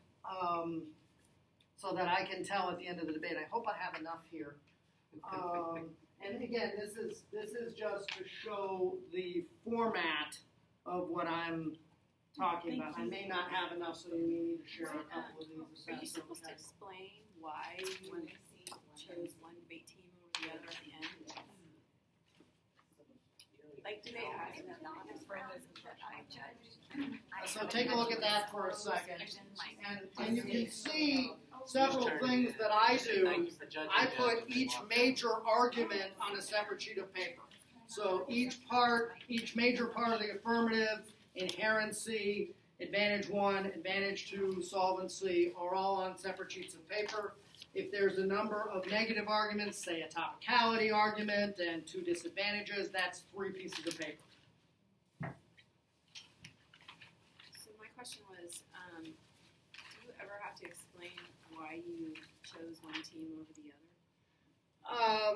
I can tell at the end of the debate. I hope I have enough here. And again, this is just to show the format of what I'm talking about. I may not have enough, so you may need to share a couple of these. Are you supposed to explain why you chose one debate team over the other at the end? Like, do they ask them So take a look at that for a second. And you can see several things that I do. I put each major argument on a separate sheet of paper. So each major part of the affirmative, inherency, advantage 1, advantage 2, solvency are all on separate sheets of paper. If there's a number of negative arguments, say a topicality argument and 2 disadvantages, that's 3 pieces of paper. So my question was, do you ever have to explain why you chose one team over the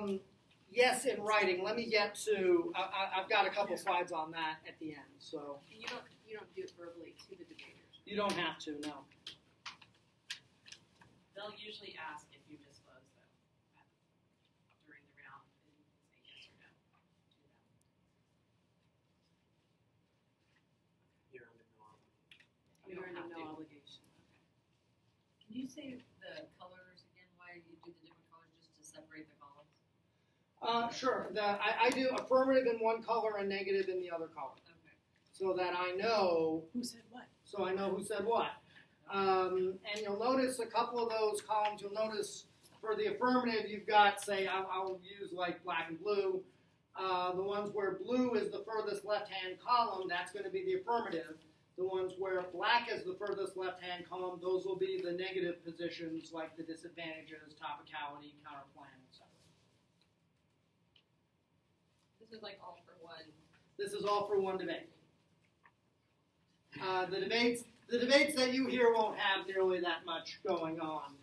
other? Yes, in writing. Let me get to. I've got a couple slides on that at the end. So And you don't do it verbally to the debaters. you don't have to. No. They'll usually ask if you disclose them during the round, and you can say yes or no to them. You're under no obligation. You're don't under have no to. obligation. Can you say the colors again, why you do the different colors, just to separate the columns? Sure. I do affirmative in one color and negative in the other color, Okay. so that I know. Who said what? So I know who said what. And you'll notice a couple of those columns. You'll notice for the affirmative, you've got, say, I'll use like black and blue. The ones where blue is the furthest left-hand column, that's going to be the affirmative. The ones where black is the furthest left-hand column, those will be the negative positions, like the disadvantages, topicality, counterplan, etc. This is like all for one. This is all for one debate. The debates that you hear won't have nearly that much going on.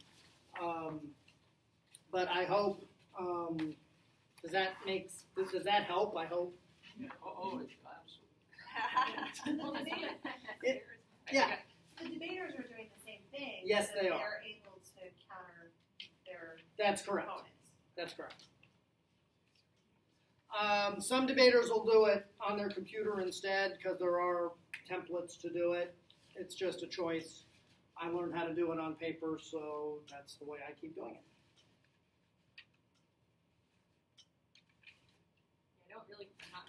But I hope, does that help? I hope. Yeah. Oh, it's absolutely. Well, Yeah. the debaters are doing the same thing. Yes, so they are. They're able That's correct. components. That's correct. Some debaters will do it on their computer instead because there are templates to do it. It's just a choice. I learned how to do it on paper, so that's the way I keep doing it. I'm not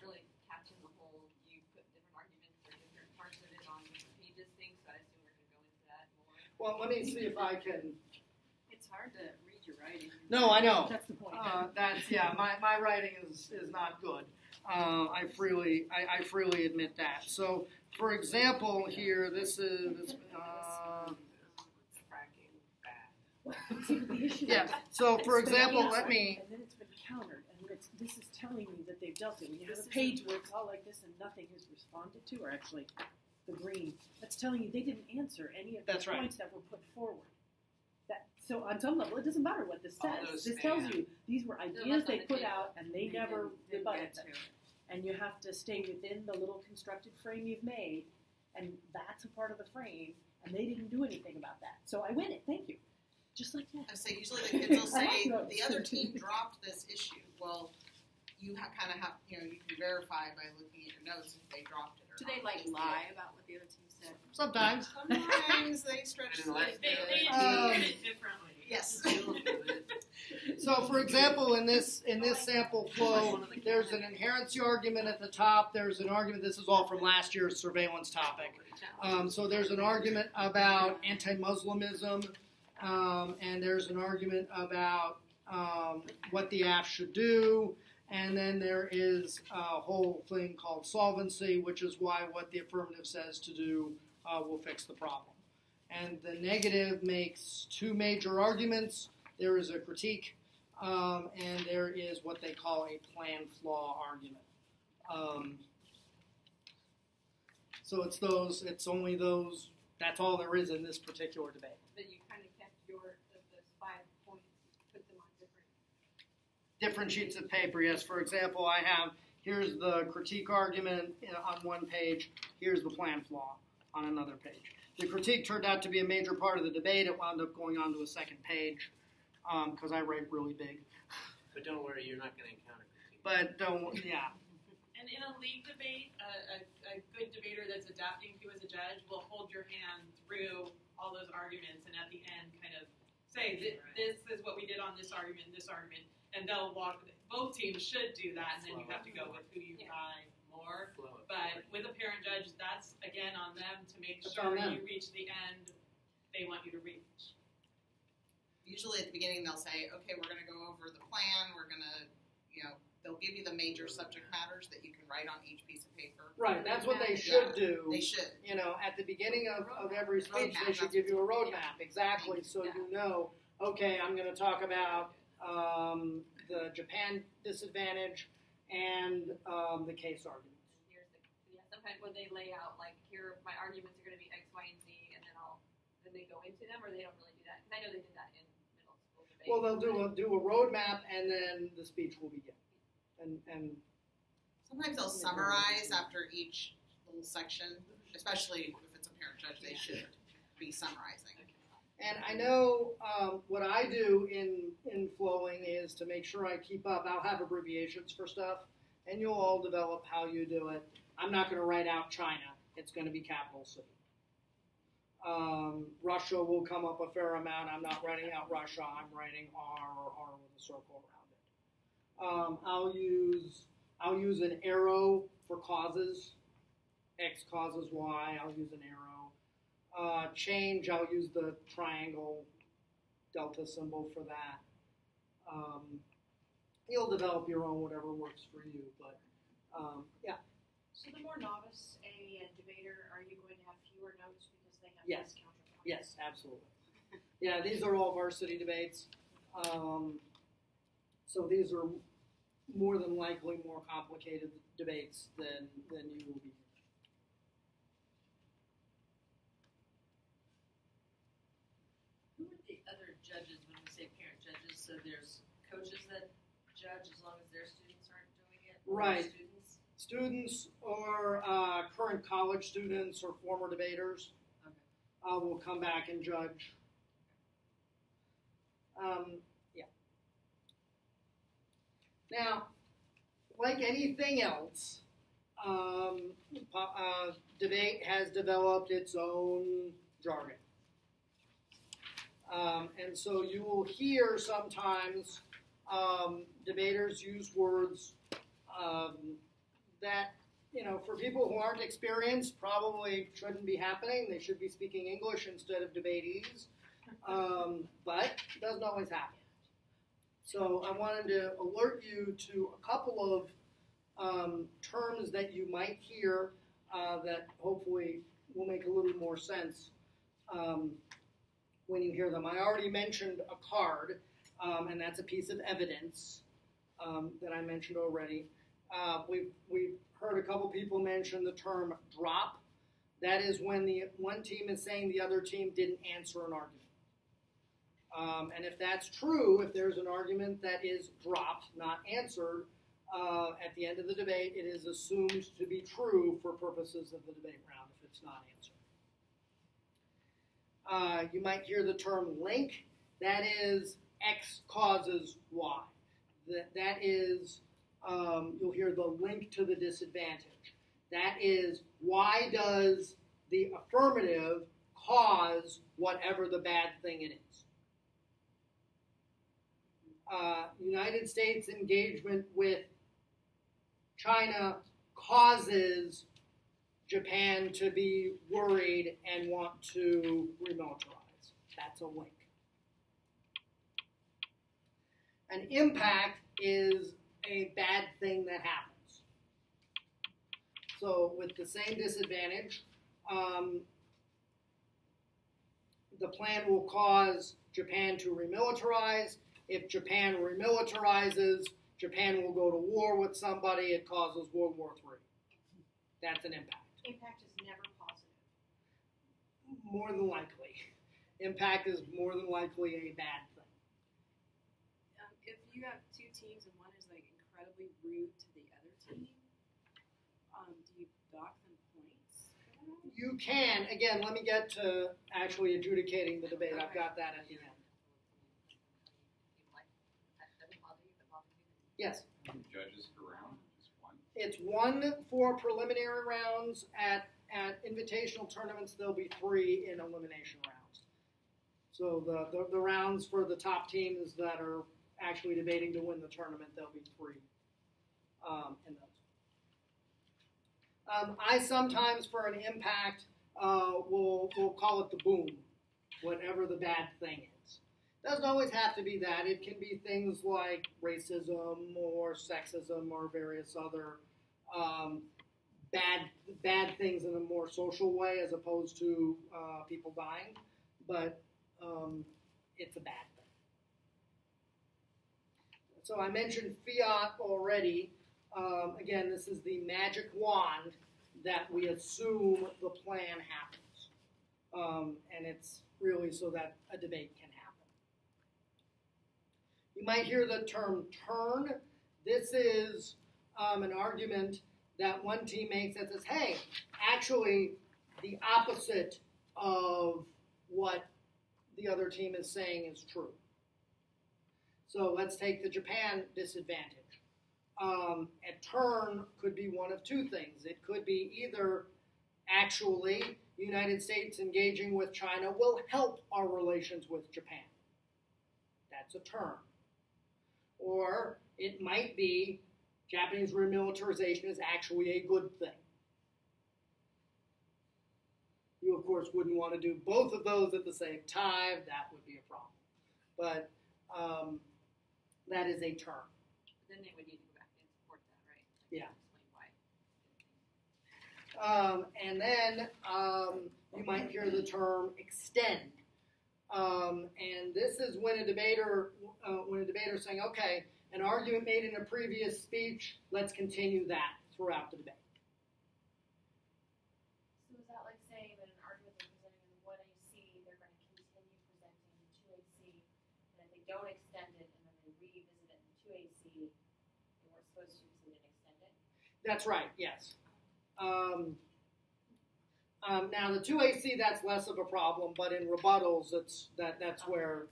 really catching the whole, you put different arguments or different parts of it on different pages thing, so I assume we're going to go into that more. Well, let me see if I can. It's hard to read your writing. No, I know. That's the point. My writing is not good. I freely admit that. So, for example, here this is. Yeah. So, for example, let me. And then it's been countered, and this is telling me that they've dealt it. When you have a page where it's all like this and nothing is responded to, or actually the green, that's telling you they didn't answer any of the points that were put forward. So on some level, it doesn't matter what this says. This tells you these were ideas they put out, and they never rebutted them. And you have to stay within the little constructed frame you've made, and that's a part of the frame, and they didn't do anything about that. So I win it. Thank you. Just like that. I say usually the kids will say the other team dropped this issue. Well, you kind of have, you can verify by looking at your notes if they dropped it or Do not. they lie about what the other team said? Sometimes. Sometimes they stretch the They interpret it differently. Yes. So, for example, in this sample flow, there's an inherency argument at the top. There's an argument. This is all from last year's surveillance topic. So there's an argument about anti-Muslimism, and there's an argument about what the app should do. And then there is a whole thing called solvency, which is why what the affirmative says to do will fix the problem. And the negative makes two major arguments. There is a critique, and there is what they call a plan flaw argument. So it's only those, that's all there is in this particular debate. But you kind of kept those 5 points, put them on Different sheets of paper, yes. For example, here's the critique argument on one page, here's the plan flaw on another page. The critique turned out to be a major part of the debate. It wound up going on to a second page because I write really big. But don't worry, you're not going to encounter critique. But yeah. And in a league debate, a good debater that's adapting to you as a judge will hold your hand through all those arguments and at the end kind of say, this is what we did on this argument, and they'll walk. Both teams should do that, and then you have to go with who you buy more. But with a parent judge, that's again on them to make sure you reach the end they want you to reach. Usually at the beginning they'll say, okay, we're going to go over the plan, we're going to, they'll give you the major subject matters that you can write on each piece of paper. Right, that's what they should do. They should. At the beginning of every speech, they should give you a roadmap, exactly, so you know, okay, I'm going to talk about the Japan disadvantage and the case arguments. Sometimes when they lay out, like, here, my arguments are going to be X, Y, and Z, and then they go into them, or they don't really do that? Because I know they did that in middle school debate. Well, they'll do a roadmap, and then the speech will begin. And sometimes they'll summarize after each little section, especially if it's a parent judge, they should be summarizing. And I know what I do in flowing is to make sure I keep up. I'll have abbreviations for stuff, and you'll all develop how you do it. I'm not going to write out China. It's going to be capital C. Russia will come up a fair amount. I'm not writing out Russia. I'm writing R or R with a circle around it. I'll use an arrow for causes. X causes Y. I'll use an arrow. Change, I'll use the triangle delta symbol for that. You'll develop your own, whatever works for you. But yeah. So the more novice a debater, are you going to have fewer notes because they have Yes. less counterpoints? Yes, absolutely. Yeah, these are all varsity debates. So these are more than likely more complicated debates than you will be. Who are the other judges when we say parent judges? So there's coaches that judge as long as their students aren't doing it? Or Right. Students? Students or current college students or former debaters will come back and judge. Yeah. Now, like anything else, debate has developed its own jargon. And so you will hear sometimes debaters use words that, for people who aren't experienced, probably shouldn't be happening. They should be speaking English instead of debateese. But it doesn't always happen. So I wanted to alert you to a couple of terms that you might hear that hopefully will make a little more sense when you hear them. I already mentioned a card, and that's a piece of evidence that I mentioned already. We've heard a couple people mention the term drop. That is when the one team is saying the other team didn't answer an argument. And if that's true, if there's an argument that is dropped, not answered, at the end of the debate, it is assumed to be true for purposes of the debate round if it's not answered. You might hear the term link. That is X causes Y. That is, you'll hear the link to the disadvantage. That is, why does the affirmative cause whatever the bad thing it is? United States engagement with China causes Japan to be worried and want to remilitarize. That's a link. An impact is a bad thing that happens. So with the same disadvantage, the plan will cause Japan to remilitarize. If Japan remilitarizes, Japan will go to war with somebody. It causes World War III. That's an impact. Impact is never positive. More than likely. Impact is more than likely a bad thing. If you have two teams and one is like incredibly rude to the other team, do you dock them points? You can. Again, let me get to actually adjudicating the debate. I've got that at the end. Yes. How many judges per round? Just one? It's one for preliminary rounds. At invitational tournaments, there'll be 3 in elimination rounds. So the rounds for the top teams that are actually debating to win the tournament, there'll be 3 in those. I sometimes, for an impact, will call it the boom, whatever the bad thing is. Doesn't always have to be that. It can be things like racism or sexism or various other bad things in a more social way as opposed to people dying. But it's a bad thing. So I mentioned fiat already. Again, this is the magic wand that we assume the plan happens. And it's really so that a debate can happen. You might hear the term turn. This is an argument that one team makes that says, hey, actually the opposite of what the other team is saying is true. So let's take the Japan disadvantage. A turn could be one of 2 things. It could be either actually the United States engaging with China will help our relations with Japan. That's a turn. Or it might be Japanese remilitarization is actually a good thing. You, of course, wouldn't want to do both of those at the same time. That would be a problem. But that is a term. Then they would need to go back and support that, right? Yeah. Explain why. And then you might hear the term extend. And this is when a debater is saying, okay, an argument made in a previous speech, let's continue that throughout the debate. So is that like saying that an argument they're presenting in 1AC, they're going to continue presenting in 2AC, and if they don't extend it and then they revisit it in 2AC, they weren't supposed to because they didn't extend it? That's right, yes. Now the 2AC, that's less of a problem, but in rebuttals, that's where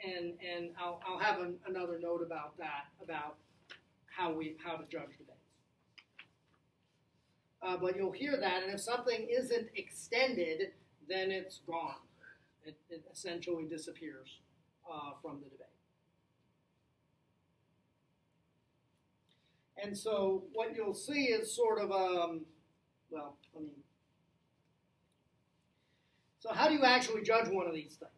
and I'll have another note about that, about how to judge debates. But you'll hear that, and if something isn't extended, then it's gone. It essentially disappears from the debate. And so what you'll see is sort of, so how do you actually judge one of these things?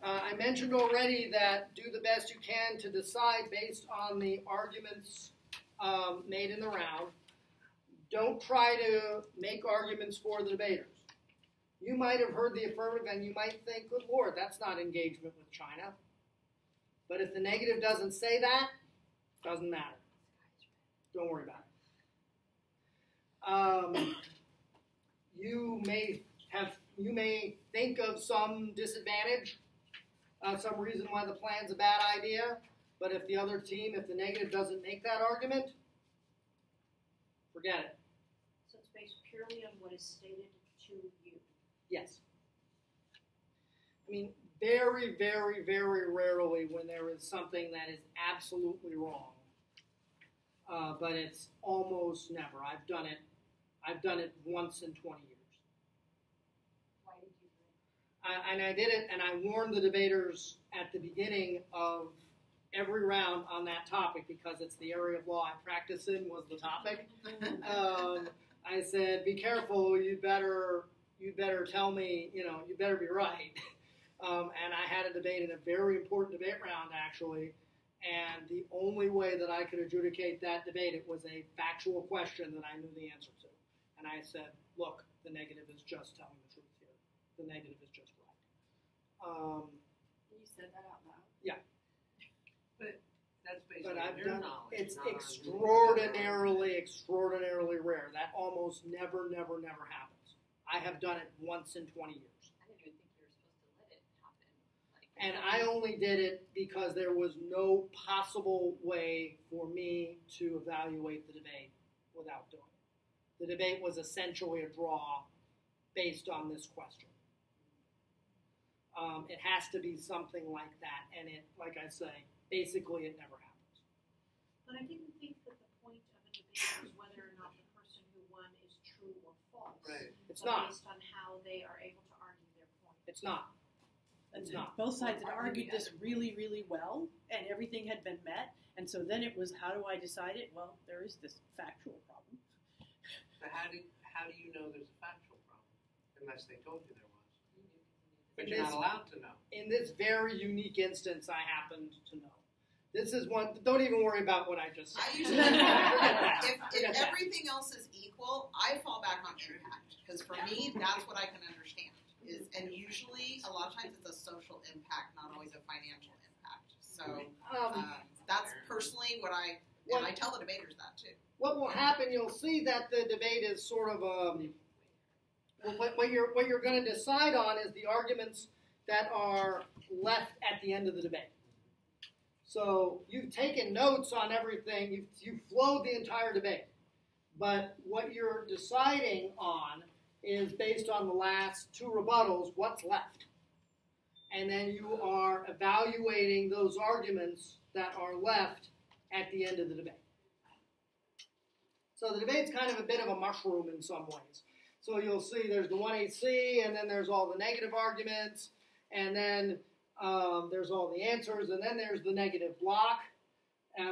I mentioned already that do the best you can to decide based on the arguments made in the round. Don't try to make arguments for the debaters. You might have heard the affirmative and you might think, good Lord, that's not engagement with China. But if the negative doesn't say that, it doesn't matter. Don't worry about it. You may think of some disadvantage, some reason why the plan's a bad idea, but if the other team, if the negative doesn't make that argument, forget it. So it's based purely on what is stated to you? Yes. I mean, very, very, very rarely when there is something that is absolutely wrong, but it's almost never. I've done it once in 20 years. Why did you do it? And I did it, and I warned the debaters at the beginning of every round on that topic because it's the area of law I practice in was the topic. I said, be careful, you'd better tell me, you better be right. And I had a debate in a very important debate round, actually, and the only way that I could adjudicate that debate, it was a factual question that I knew the answer to. And I said, look, the negative is just telling the truth here. The negative is just right. You said that out loud? Yeah. But that's based But on I've your done, knowledge. it's not on extraordinarily rare. That almost never happens. I have done it once in 20 years. I didn't even think you were supposed to let it happen. And I only did it because there was no possible way for me to evaluate the debate without doing it. The debate was essentially a draw based on this question. It has to be something like that, and it, like I say, basically it never happens. But I didn't think that the point of a debate was whether or not the person who won is true or false. Right. It's but not. Based on how they are able to argue their point. It's not. It's not. Both sides had argued this really, really well, and everything had been met, and so then it was, how do I decide it? Well, there is this factual problem. But how do you know there's a factual problem? Unless they told you there was. But In you're this- not allowed to know. In this very unique instance, I happened to know. This is one, don't even worry about what I just said. I usually, if everything else is equal, I fall back on impact. Because for me, that's what I can understand. And usually, a lot of times, it's a social impact, not always a financial impact. So that's personally what and I tell the debaters that too. What will happen, you'll see that the debate is sort of what you're going to decide on is the arguments that are left at the end of the debate. So you've taken notes on everything, you've flowed the entire debate. But what you're deciding on is based on the last two rebuttals, what's left. And then you are evaluating those arguments that are left at the end of the debate. So the debate's kind of a bit of a mushroom in some ways. So you'll see there's the 1AC, and then there's all the negative arguments, and then there's all the answers, and then there's the negative block,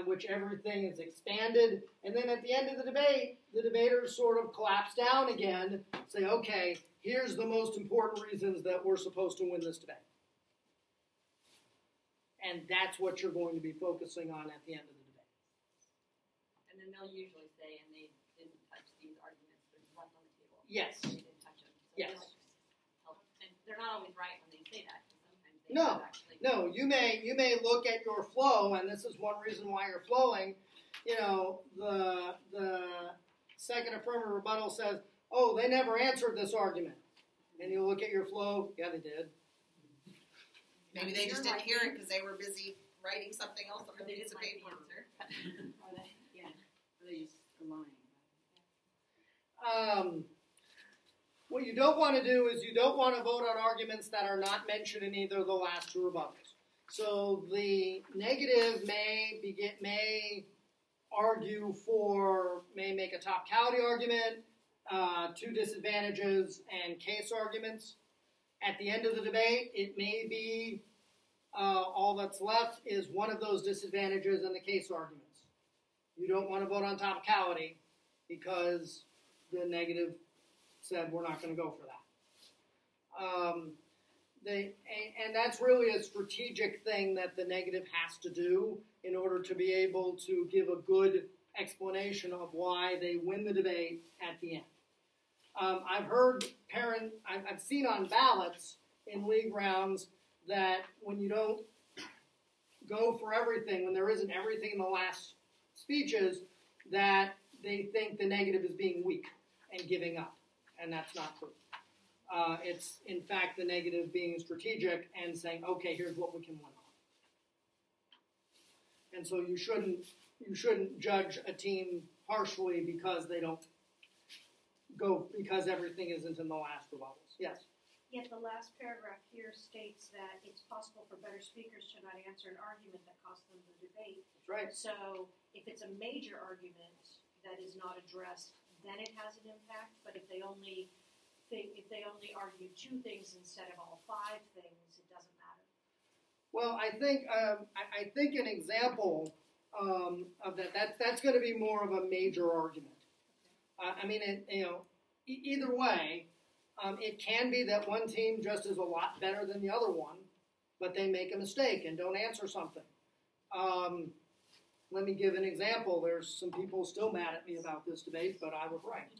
which everything is expanded. And then at the end of the debate, the debaters sort of collapse down again, say, okay, here's the most important reasons that we're supposed to win this debate. And that's what you're going to be focusing on at the end of the debate. And then they'll usually say, and they didn't touch these arguments that are left on the table. Yes. They didn't touch them. So Yes. and they're not always right when they say that. Sometimes they No, actually. no. You may look at your flow, and this is one reason why you're flowing. The second affirmative rebuttal says, "Oh, they never answered this argument," and you look at your flow. Yeah, they did. Maybe they just didn't hear it because they were busy writing something else on Or a they piece didn't of like the paper. answer. Or they just are lying. What you don't want to do is you don't want to vote on arguments that are not mentioned in either of the last two rebuttals. So the negative may make a topicality argument, two disadvantages, and case arguments. At the end of the debate, it may be all that's left is one of those disadvantages and the case arguments. You don't want to vote on topicality because the negative said we're not going to go for that. And that's really a strategic thing that the negative has to do in order to be able to give a good explanation of why they win the debate at the end. I've seen on ballots in league rounds that when you don't go for everything, when there isn't everything in the last speeches, that they think the negative is being weak and giving up, and that's not true. It's in fact the negative being strategic and saying, okay, here's what we can win on. And so you shouldn't judge a team harshly because they don't go, because everything isn't in the last rebuttals. Yes? Yet the last paragraph here states that it's possible for better speakers to not answer an argument that cost them the debate. That's right. So if it's a major argument that is not addressed, then it has an impact. But if they only argue two things instead of all five things, it doesn't matter. Well, I think an example of that's going to be more of a major argument. Either way, it can be that one team just is a lot better than the other one, but they make a mistake and don't answer something. Let me give an example. There's some people still mad at me about this debate, but I was right.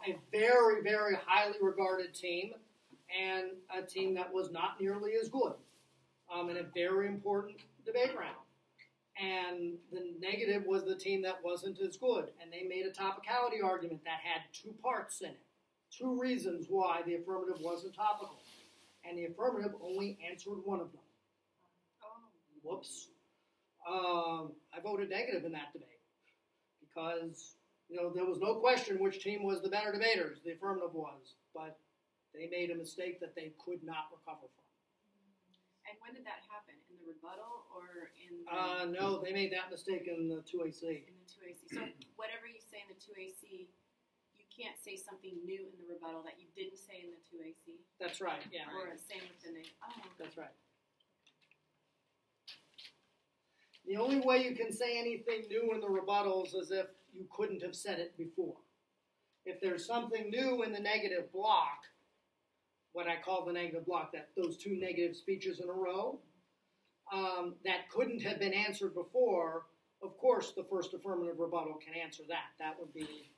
A very, very highly regarded team and a team that was not nearly as good in a very important debate round. And the negative was the team that wasn't as good. And they made a topicality argument that had two parts in it. Two reasons why the affirmative wasn't topical. And the affirmative only answered one of them. Whoops. I voted negative in that debate. Because, there was no question which team was the better debaters. The affirmative was. But they made a mistake that they could not recover from. And when did that happen? In the rebuttal or in the... No, they made that mistake in the 2AC. In the 2AC. So whatever you say in the 2AC, you can't say something new in the rebuttal that you didn't say in the 2AC? That's right, yeah. Or same with the negative. Oh. That's right. The only way you can say anything new in the rebuttals is if you couldn't have said it before. If there's something new in the negative block, what I call the negative block, that those two negative speeches in a row, that couldn't have been answered before, of course the first affirmative rebuttal can answer that. That would be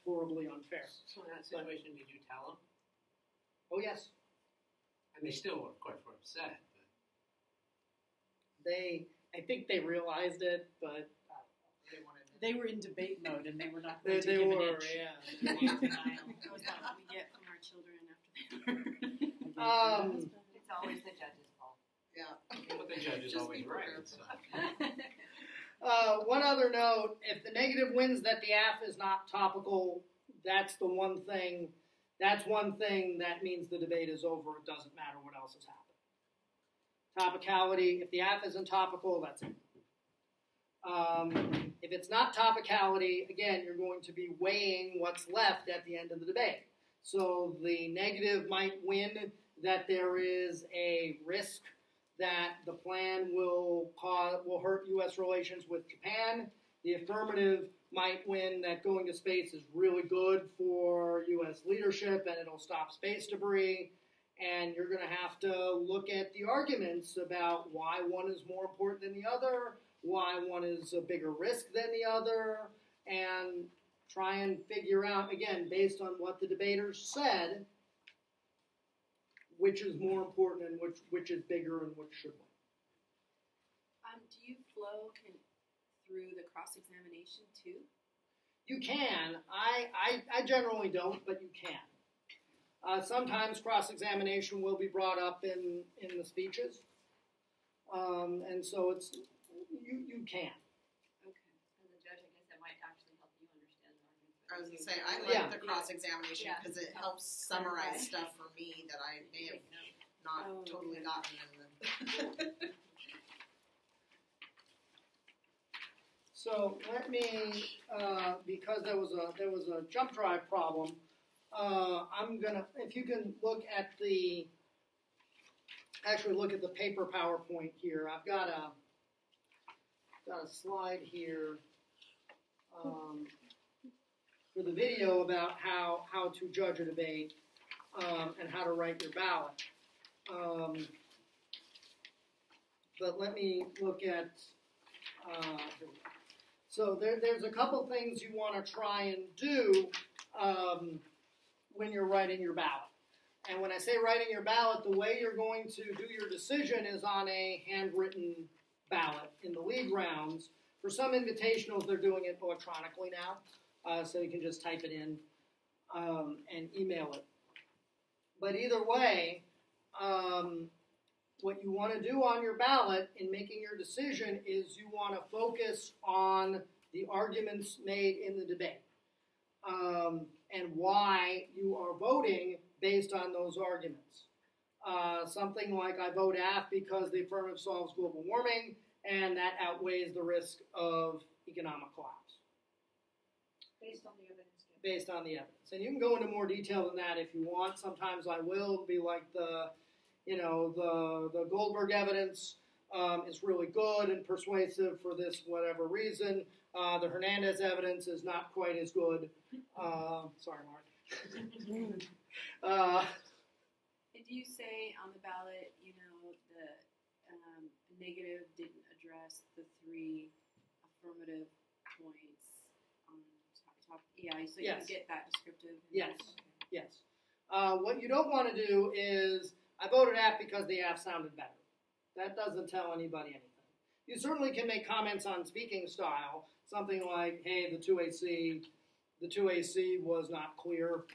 horribly unfair. So in that situation, did you tell them? Oh, yes. And they still, of course, were upset. But I think they realized it, but they were in debate mode and they were not going to they give were, an inch. Yeah. That was what we get from our children It's always the judge's fault. Yeah. But the judge is always right. So. One other note, if the negative wins that the AF is not topical, that's one thing that means the debate is over. It doesn't matter what else has happened. Topicality, if the AF isn't topical, that's it. If it's not topicality, again, you're going to be weighing what's left at the end of the debate. So the negative might win that there is a risk that the plan will hurt U.S. relations with Japan. The affirmative might win that going to space is really good for U.S. leadership and it'll stop space debris. And you're going to have to look at the arguments about why one is more important than the other, why one is a bigger risk than the other, and try and figure out, again, based on what the debaters said, which is more important and which is bigger and which should win. Do you flow through the cross-examination too? You can. I generally don't, but you can. Sometimes cross-examination will be brought up in the speeches, and so you can. Okay. As a judge, I guess that might actually help you understand the was going to say, I Yeah. like the cross-examination Yeah. because it helps summarize stuff for me that I may have not totally gotten in the. So let me, because there was a jump drive problem, I'm gonna, if you can look at the paper PowerPoint here. I've got a slide here for the video about how to judge a debate and how to write your ballot. But let me look at. So there's a couple things you want to try and do when you're writing your ballot. And when I say writing your ballot, the way you're going to do your decision is on a handwritten ballot in the league rounds. For some invitationals, they're doing it electronically now, so you can just type it in and email it. But either way, what you want to do on your ballot in making your decision is you want to focus on the arguments made in the debate and why you are voting based on those arguments. Something like I vote AF because the affirmative solves global warming and that outweighs the risk of economic collapse. Based on the evidence. Based on the evidence. And you can go into more detail than that if you want. Sometimes I will be like the Goldberg evidence is really good and persuasive for this whatever reason. The Hernandez evidence is not quite as good. Sorry, Mark. And do you say on the ballot, the negative didn't address the 3 affirmative points on top? Yeah, so you Yes. can get that descriptive. Yes. Yes. What you don't want to do is I voted AF because the AF sounded better. That doesn't tell anybody anything. You certainly can make comments on speaking style, something like, hey, the 2AC was not clear,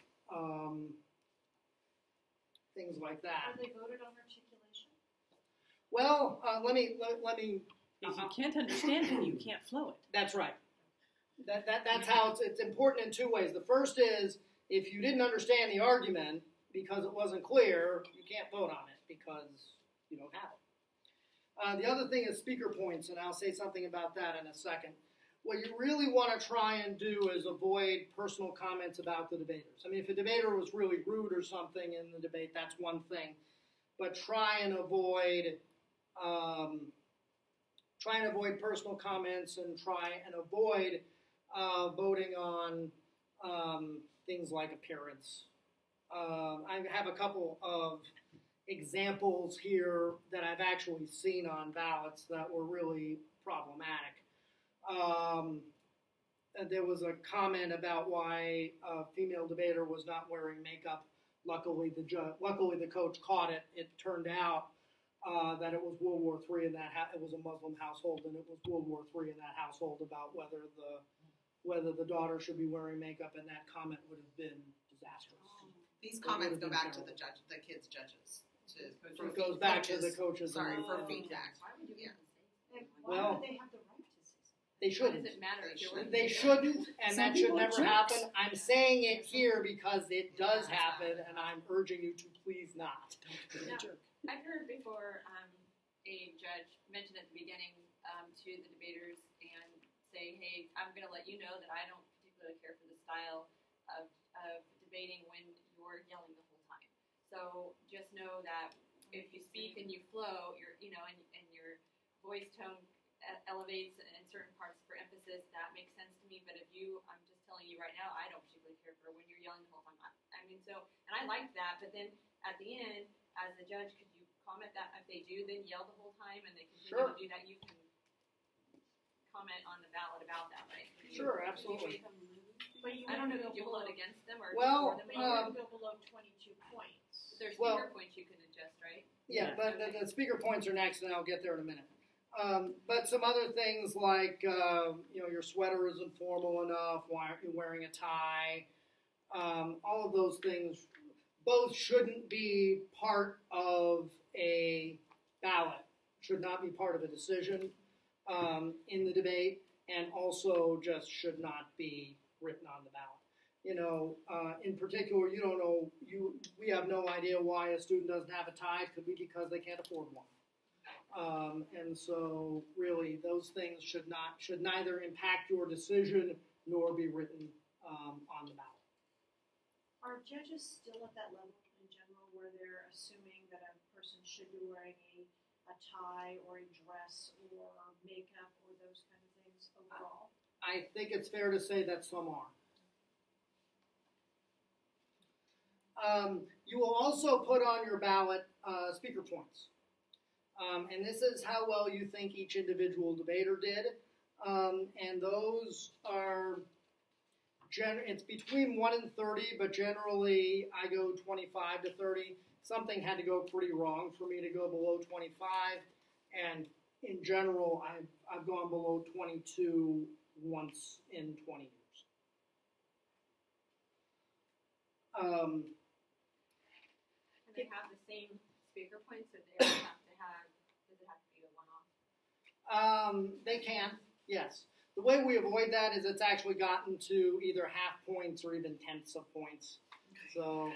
things like that. Have they voted on articulation? Well, let me. If you can't understand it, you can't flow it. That's right. That's how it's important in 2 ways. The first is if you didn't understand the argument because it wasn't clear, you can't vote on it because you don't have it. The other thing is speaker points, and I'll say something about that in a second. What you really want to try and do is avoid personal comments about the debaters. I mean, if a debater was really rude or something in the debate, that's one thing. But try and avoid personal comments and try and avoid voting on things like appearance. I have a couple of examples here that I've actually seen on ballots that were really problematic. There was a comment about why a female debater was not wearing makeup. Luckily, the coach caught it. It turned out that it was World War III, and it was a Muslim household, and it was World War III in that household about whether the daughter should be wearing makeup, and that comment would have been disastrous. These comments go back to the kids' judges. It goes back to the coaches. Sorry for feedback. And why Well, would they have the right to say something? They shouldn't. Why does it matter if you're wearing They makeup? shouldn't, and Some that should people are never jerks. happen. I'm saying it here because it does happen, and I'm urging you to please not. Don't be a jerk. I've heard before a judge mention at the beginning to the debaters and say, hey, I'm going to let you know that I don't particularly care for the style of debating when you're yelling the whole time. So just know that if you speak and you flow, and your voice tone elevates in certain parts for emphasis, that makes sense to me. But I'm just telling you right now, I don't particularly care for when you're yelling the whole time. And I like that. But then at the end, as the judge, could you comment that if they do then yell the whole time and they continue Sure. to do that, you can comment on the ballot about that, right? Sure, absolutely. But you I don't know, wouldn't could you go vote below, against them or Well, for them? but you wouldn't go below 22 points. There's well- speaker points you can adjust, right? Yeah, but the speaker points are next, and I'll get there in a minute. But some other things like, your sweater isn't formal enough, why aren't you wearing a tie? All of those things both shouldn't be part of a ballot, should not be part of a decision in the debate, and also just should not be written on the ballot. in particular, you don't know, we have no idea why a student doesn't have a tie. It could be because they can't afford one. And so really those things should neither impact your decision nor be written on the ballot. Are judges still at that level in general where they're assuming that a person should be wearing a tie or a dress or makeup or those kind of things overall? I think it's fair to say that some are. You will also put on your ballot speaker points. And this is how well you think each individual debater did. And those are, it's between 1 and 30, but generally I go 25 to 30. Something had to go pretty wrong for me to go below 25. And in general, I've gone below 22 once in 20 years. And they have the same speaker points, or they have to have, does it have to be a one-off? They can, yes. The way we avoid that is it's actually gotten to either half points or even tenths of points. So,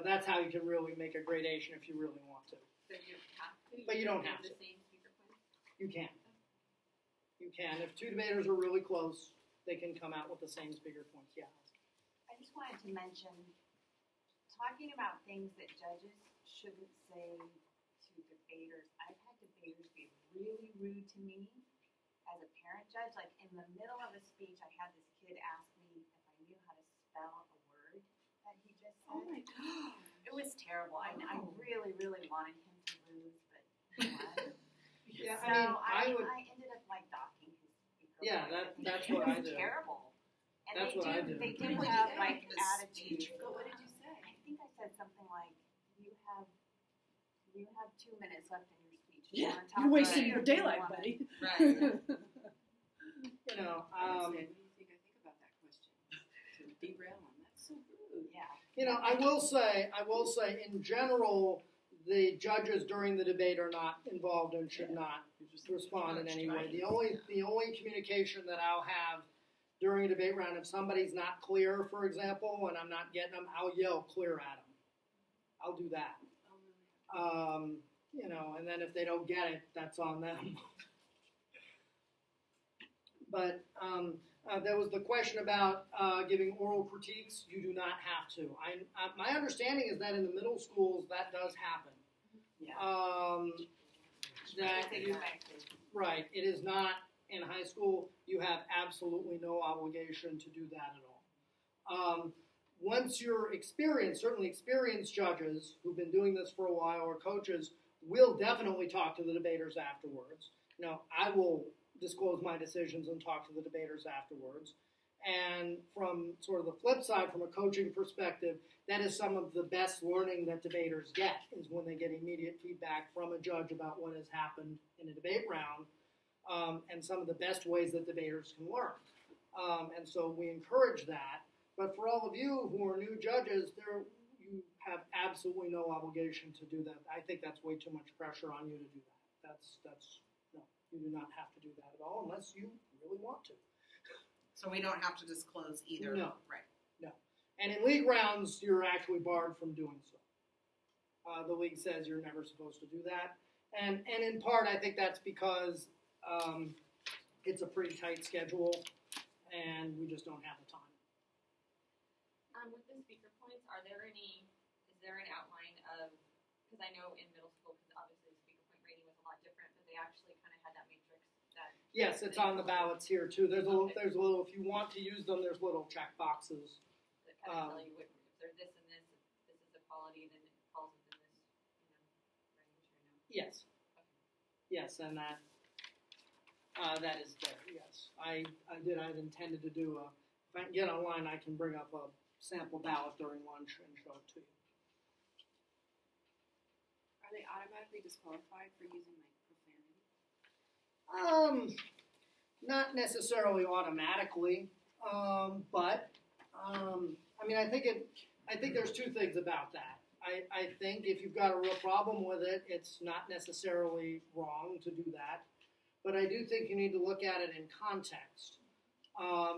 that's how you can really make a gradation if you really want to. So you have to? But you don't have the to. Same speaker points? You can. You can. If two debaters are really close, they can come out with the same speaker points, yeah. I just wanted to mention, talking about things that judges shouldn't say to debaters. I've had debaters be really rude to me as a parent judge. Like in the middle of a speech, I had this kid ask me if I knew how to spell a word that he just said. Oh my God. It was terrible. I really, really wanted him to lose, but he won. Yeah, So I would. I ended up like docking his speaker. Yeah, that's what I do. Terrible. And That's what I do. They do What did have you like say? The attitude. speech. But what did you say? I think I said something like, "You have 2 minutes left in your speech. Yeah, wanna talk you're wasting about your it? daylight, You wanna-" buddy. Right. Honestly, what do you think I think about that question? To derail them, that's so rude. Yeah. I will say, in general, the judges during the debate are not involved and should not respond in any way. The only communication that I'll have during a debate round, if somebody's not clear, for example, and I'm not getting them, I'll yell clear at them. I'll do that. And then if they don't get it, that's on them. But there was the question about giving oral critiques. You do not have to. My understanding is that in the middle schools that does happen. Yeah. Right. It is not in high school. You have absolutely no obligation to do that at all. Once you're experienced, certainly experienced judges who've been doing this for a while or coaches will definitely talk to the debaters afterwards. Now, I will disclose my decisions and talk to the debaters afterwards. And from sort of the flip side, from a coaching perspective, that is some of the best learning that debaters get, is when they get immediate feedback from a judge about what has happened in a debate round, and some of the best ways that debaters can learn. And so we encourage that. But for all of you who are new judges, you have absolutely no obligation to do that. I think that's way too much pressure on you to do that. No, you do not have to do that at all unless you really want to. So we don't have to disclose either. No. Right. No. And in league rounds, you're actually barred from doing so. The league says you're never supposed to do that. And in part, I think that's because it's a pretty tight schedule, and we just don't have the time. With the speaker points, is there an outline of, because I know in middle school, because obviously the speaker point rating was a lot different, but they actually kind of had that matrix that. Yes, it's on the ballots here too. There's a little, if you want to use them, there's little check boxes. That kind of tell you if they're this and this is the quality, then it falls within this, range or no? Yes. Okay. Yes, and that is there, yes. I intended to do if I can get online, I can bring up a sample ballot during lunch and show it to you. Are they automatically disqualified for using profanity? Not necessarily automatically, but I think there's two things about that. I think if you've got a real problem with it, it's not necessarily wrong to do that, but I do think you need to look at it in context.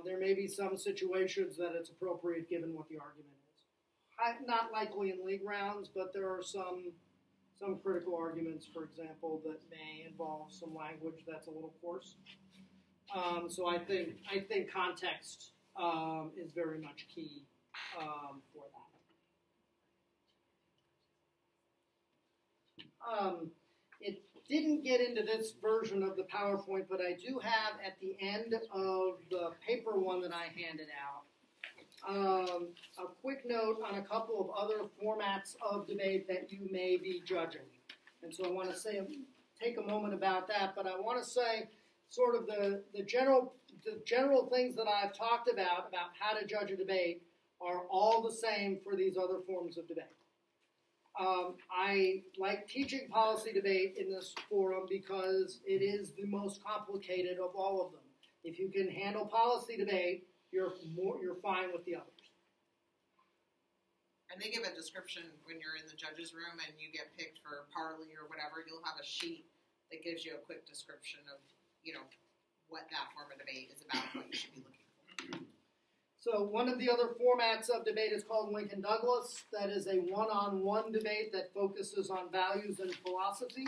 There may be some situations that it's appropriate given what the argument is. Not likely in league rounds, but there are some critical arguments, for example, that may involve some language that's a little coarse. So I think context is very much key for that. It didn't get into this version of the PowerPoint, but I do have at the end of the paper one that I handed out a quick note on a couple of other formats of debate that you may be judging. And so I want to take a moment about that, but I want to say sort of the general things that I've talked about how to judge a debate are all the same for these other forms of debate. I like teaching policy debate in this forum because it is the most complicated of all of them. If you can handle policy debate, you're fine with the others. And they give a description when you're in the judge's room and you get picked for parley or whatever. You'll have a sheet that gives you a quick description of, what that form of debate is about, what you should be looking for. So one of the other formats of debate is called Lincoln Douglas. That is a one-on-one debate that focuses on values and philosophy.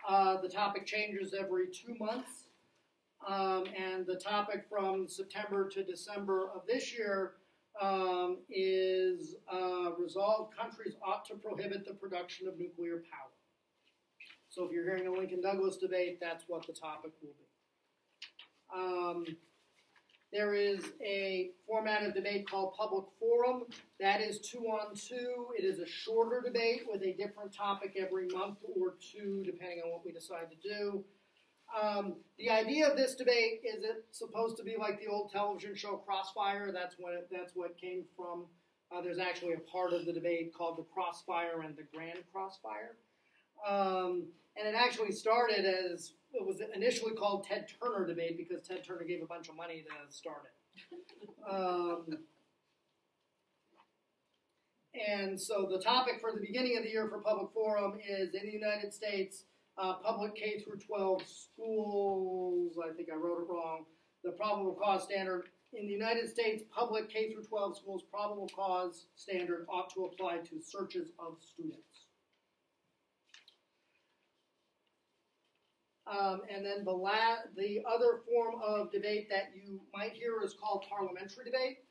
The topic changes every 2 months. And the topic from September to December of this year is resolved countries ought to prohibit the production of nuclear power. So if you're hearing a Lincoln Douglas debate, that's what the topic will be. There is a format of debate called public forum. That is 2-on-2. It is a shorter debate with a different topic every month or two, depending on what we decide to do. The idea of this debate is it's supposed to be like the old television show Crossfire. That's what came from. There's actually a part of the debate called the Crossfire and the Grand Crossfire. And it actually started as, it was initially called Ted Turner debate because Ted Turner gave a bunch of money to start it. And so the topic for the beginning of the year for public forum is in the United States, public K through 12 schools, I think I wrote it wrong, the probable cause standard. In the United States, public K through 12 schools probable cause standard ought to apply to searches of students. And then the other form of debate that you might hear is called parliamentary debate.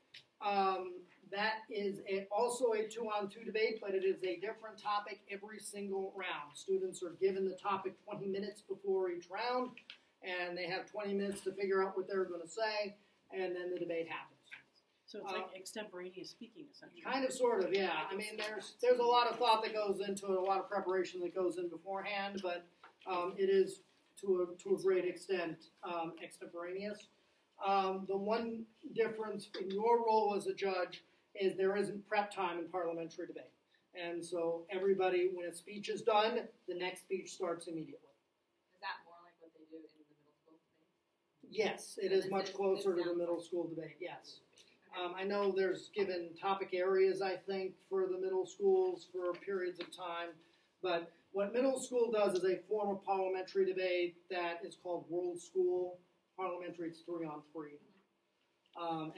That is also a 2-on-2 debate, but it is a different topic every single round. Students are given the topic 20 minutes before each round, and they have 20 minutes to figure out what they're going to say, and then the debate happens. So it's like extemporaneous speaking, essentially. Kind of, sort of, yeah. I mean, there's a lot of thought that goes into it, a lot of preparation that goes in beforehand, but it is to a great extent extemporaneous. The one difference in your role as a judge is there isn't prep time in parliamentary debate. And so everybody, when a speech is done, the next speech starts immediately. Is that more like what they do in the middle school debate? Yes, it is much closer to the middle school debate, yes. I know there's given topic areas, I think, for the middle schools for periods of time, but what middle school does is a form of parliamentary debate that is called World School. Parliamentary, it's 3-on-3.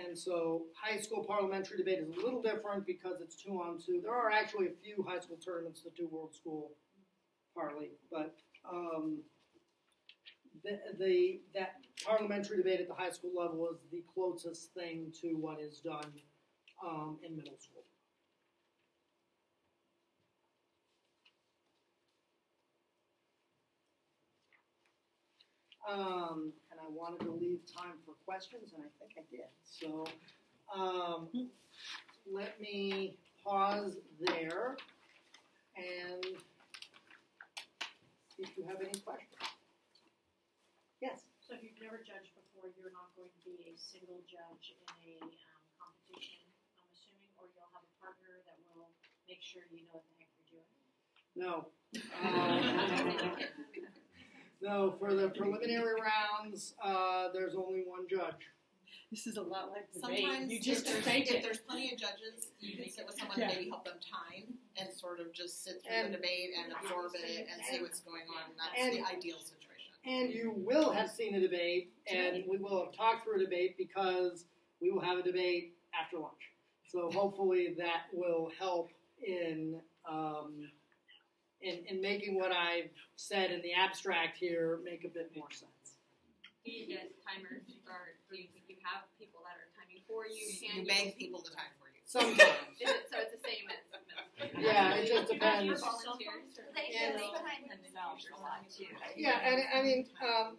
And so high school parliamentary debate is a little different because it's 2-on-2. There are actually a few high school tournaments that do World School parley, but that parliamentary debate at the high school level is the closest thing to what is done in middle school. And I wanted to leave time for questions, and I think I did. So let me pause there and see if you have any questions. Yes? So if you've never judged before, you're not going to be a single judge in a competition, I'm assuming, or you'll have a partner that will make sure you know what the heck you're doing? No. No, for the preliminary rounds, there's only one judge. This is a lot like debate. Sometimes You just if there's plenty of judges, you can sit with someone and maybe help them time and sort of just sit through the debate and absorb it and see what's going on. That's the ideal situation. And you will have seen a debate, and we will have talked through a debate because we will have a debate after lunch. So hopefully that will help in making what I've said in the abstract here make a bit more sense. Do you get timers, or do you have people that are timing for you? You beg people to time for you. Sometimes. So it's the same as Yeah, it just depends. volunteers. They Yeah. time themselves a lot too. Yeah, and I mean,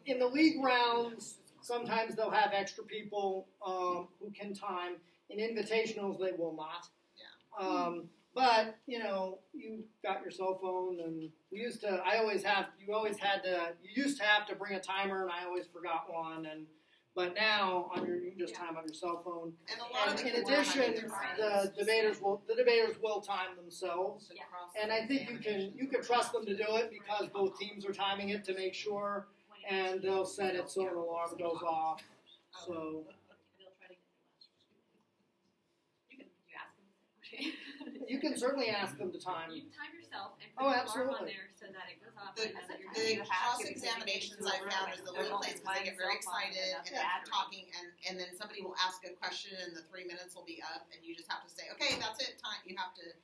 in the league rounds, sometimes they'll have extra people who can time. In invitationals, they will not. Yeah. But you know, you got your cell phone, and you used to have to bring a timer, and I always forgot one. But now you can just time on your cell phone. And a lot of In the addition, the debaters will time themselves. Yeah. And I think you can trust them to do it because both teams are timing it to make sure, and they'll set it so an alarm goes off. So you can certainly ask them to time. You time yourself and Oh, put an alarm on absolutely. there so that it goes off. The, and that you're the cross-examinations I've found is the little place because they get very excited and they're talking and then somebody will ask a question and the 3 minutes will be up and you just have to say, okay, that's it, time. You have to,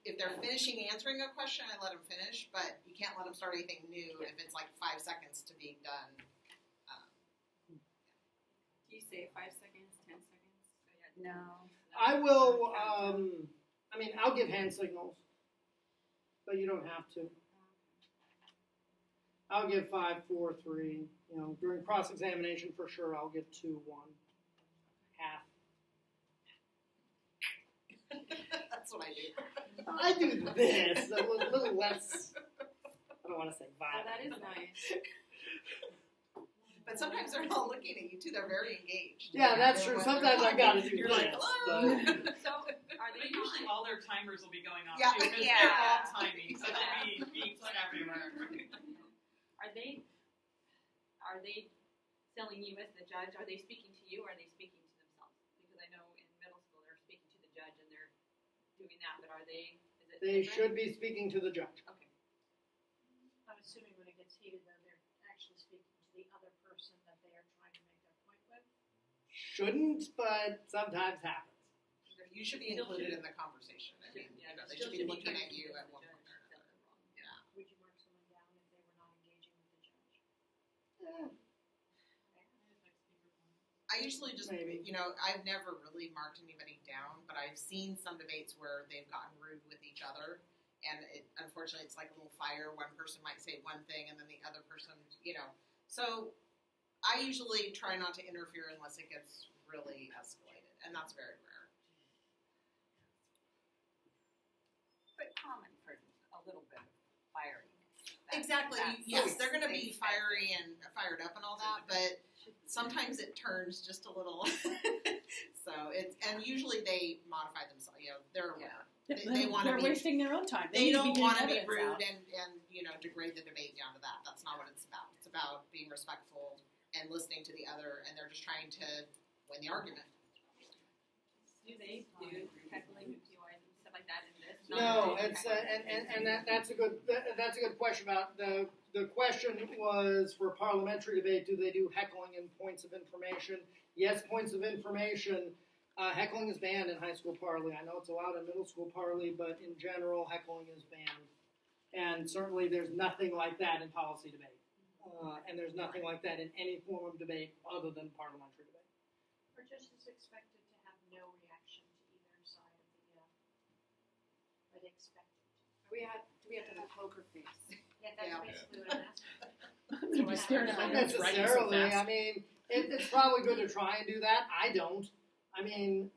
if they're finishing answering a question, I let them finish, but you can't let them start anything new if it's like 5 seconds to being done. Do you say 5 seconds, 10 seconds? No. I will. I'll give hand signals, but you don't have to. I'll give 5, 4, 3. During cross-examination for sure, I'll give 2, 1, half. That's what I do. I do this a little less. I don't want to say Oh, violent. that is nice. But sometimes they're not looking at you too. They're very engaged. Yeah, that's true. Sometimes I gotta do You're this. like, hello. So are they Usually all their timers will be going off Yeah. too, because Yeah. they're all timing, so they'll be beeps everywhere. Are they telling you as the judge? Are they speaking to you, or are they speaking to themselves? Because I know in middle school they're speaking to the judge and they're doing that, but are they? Is it They different? should be speaking to the judge. Okay. I'm assuming when it gets heated, though, they're actually speaking to the other person that they are trying to make their point with. Shouldn't, but sometimes happens. You should be included in the conversation. I mean, they should be looking at you at one point or another. Yeah. Would you mark someone down if they were not engaging with the judge? I usually just, Maybe. I've never really marked anybody down, but I've seen some debates where they've gotten rude with each other, and unfortunately it's like a little fire. One person might say one thing, and then the other person, So I usually try not to interfere unless it gets really escalated, and that's very rare. But common for a little bit of firing. Exactly. Yes, they're going to be fiery and fired up and all that, but sometimes it turns just a little. And usually they modify themselves. They're aware. They want to They're be. wasting their own time. They need don't be want to getting be rude evidence out. and degrade the debate down to that. That's not what it's about. It's about being respectful and listening to the other, and they're just trying to win the argument. Do they do heckling and PYs and stuff like that in this? No, it's that's a good question about the question was for parliamentary debate. Do they do heckling and points of information? Yes, points of information. Heckling is banned in high school parley. I know it's allowed in middle school parley, but in general, heckling is banned. And certainly, there's nothing like that in policy debate, and there's nothing like that in any form of debate other than parliamentary debate. Or just is expected to have no reaction to either side of the, are they expected to? Do we have to have a poker face? Yeah, that's basically what I'm asking. I'm gonna be staring at my Not notes. necessarily. I mean, it's probably good to try and do that. I don't. I mean,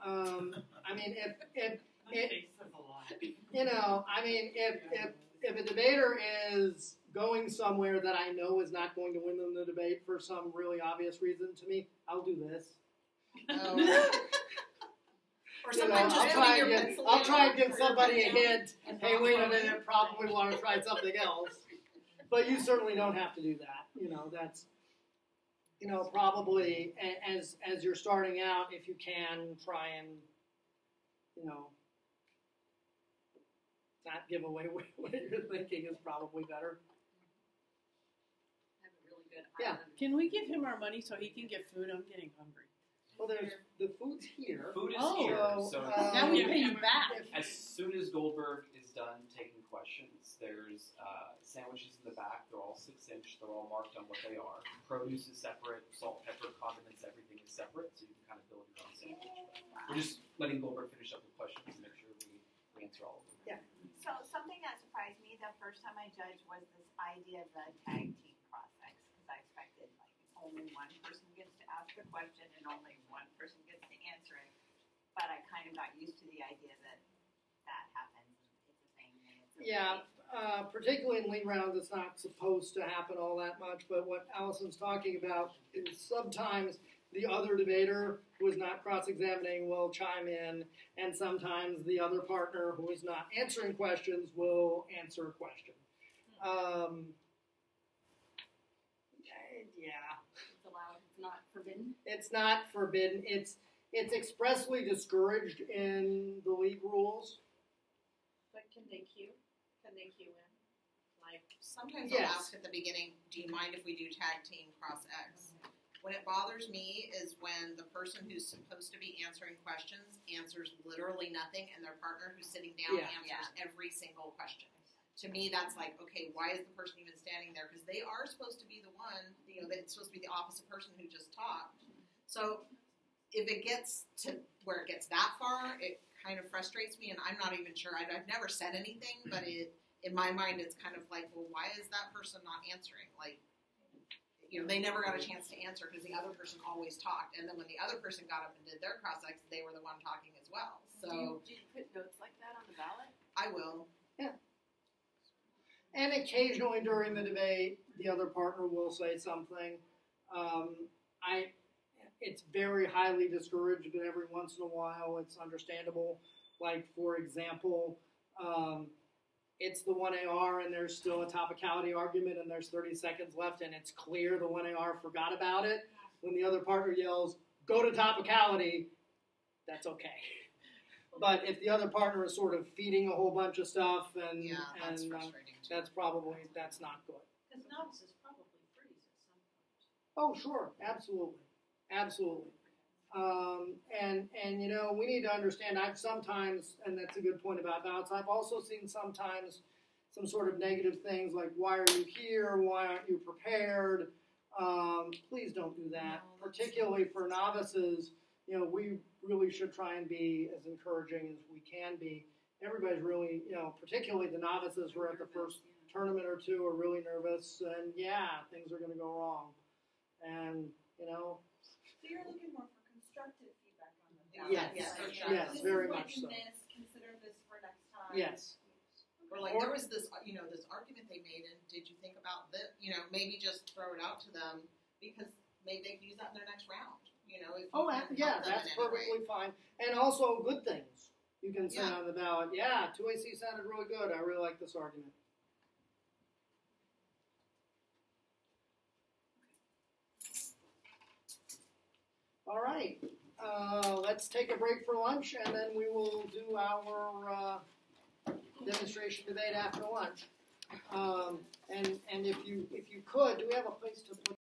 if a debater is going somewhere that I know is not going to win them the debate for some really obvious reason to me, I'll do this. Or sometimes just putting your pencil I'll try and give somebody a hint. Hey, wait a minute, probably want to try something else. But you certainly don't have to do that. That's probably as you're starting out, if you can try and not give away what you're thinking is probably better. I have Yeah. Can we give him our money so he can get food? I'm getting hungry. Well, there's the food's here. Food is Oh. here, So, so Now we pay you back. as soon as Goldberg is done taking questions, there's sandwiches in the back. They're all 6-inch. They're all marked on what they are. Produce is separate. Salt, pepper, condiments, everything is separate, so you can kind of build your own sandwich. We're just letting Goldberg finish up the questions and make sure we answer all of them. Yeah. So something that surprised me the first time I judged was this idea of the tag team process, because I expected like only one person gets to ask a question and only one person gets to answer it. But I kind of got used to the idea that that happens. It's a thing. And it's Yeah, particularly in lead rounds, it's not supposed to happen all that much. But what Allison's talking about is sometimes the other debater who is not cross-examining will chime in, and sometimes the other partner who is not answering questions will answer a question. Yeah. It's allowed, it's not forbidden. It's not forbidden. It's expressly discouraged in the league rules. But can they queue? Can they queue in? Like, Sometimes Yes. I'll ask at the beginning, do you mind if we do tag team cross X? When it bothers me is when the person who's supposed to be answering questions answers literally nothing, and their partner who's sitting down Yeah. answers every single question. To me, that's like, okay, why is the person even standing there? Because they are supposed to be the one, it's supposed to be the opposite person who just talked. So if it gets to where it gets that far, it kind of frustrates me, and I'm not even sure. I've never said anything, but in my mind, it's kind of like, well, why is that person not answering? Like, they never got a chance to answer because the other person always talked. And then when the other person got up and did their cross-ex, they were the one talking as well. So Do you put notes like that on the ballot? I will. And occasionally during the debate, the other partner will say something. It's very highly discouraged, but every once in a while it's understandable. Like, for example, it's the 1AR and there's still a topicality argument and there's 30 seconds left and it's clear the 1AR forgot about it. When the other partner yells, go to topicality, that's okay. But if the other partner is sort of feeding a whole bunch of stuff and That's frustrating too. that's not good. because novices probably freeze at some point. Oh, sure, absolutely. And we need to understand, I've sometimes, and that's a good point about ballots, I've also seen sometimes some sort of negative things like, why are you here? Why aren't you prepared? Please don't do that. No, Particularly for novices, we really should try and be as encouraging as we can be. Everybody's really, particularly the novices who are at the first tournament or two are really nervous, and things are going to go wrong. And, So you're looking more for constructive feedback on the Yes. Yes, for sure. Yes, This very is what much you so. missed. Consider this for next time. Yes. Or like there was this, this argument they made, and did you think about this? Maybe just throw it out to them because maybe they can use that in their next round. If you can help them That's in any perfectly way. fine. And also good things you can say Yeah. on the ballot. Yeah, 2AC sounded really good. I really like this argument. All right. Let's take a break for lunch, and then we will do our demonstration debate after lunch. And if you could, do we have a place to put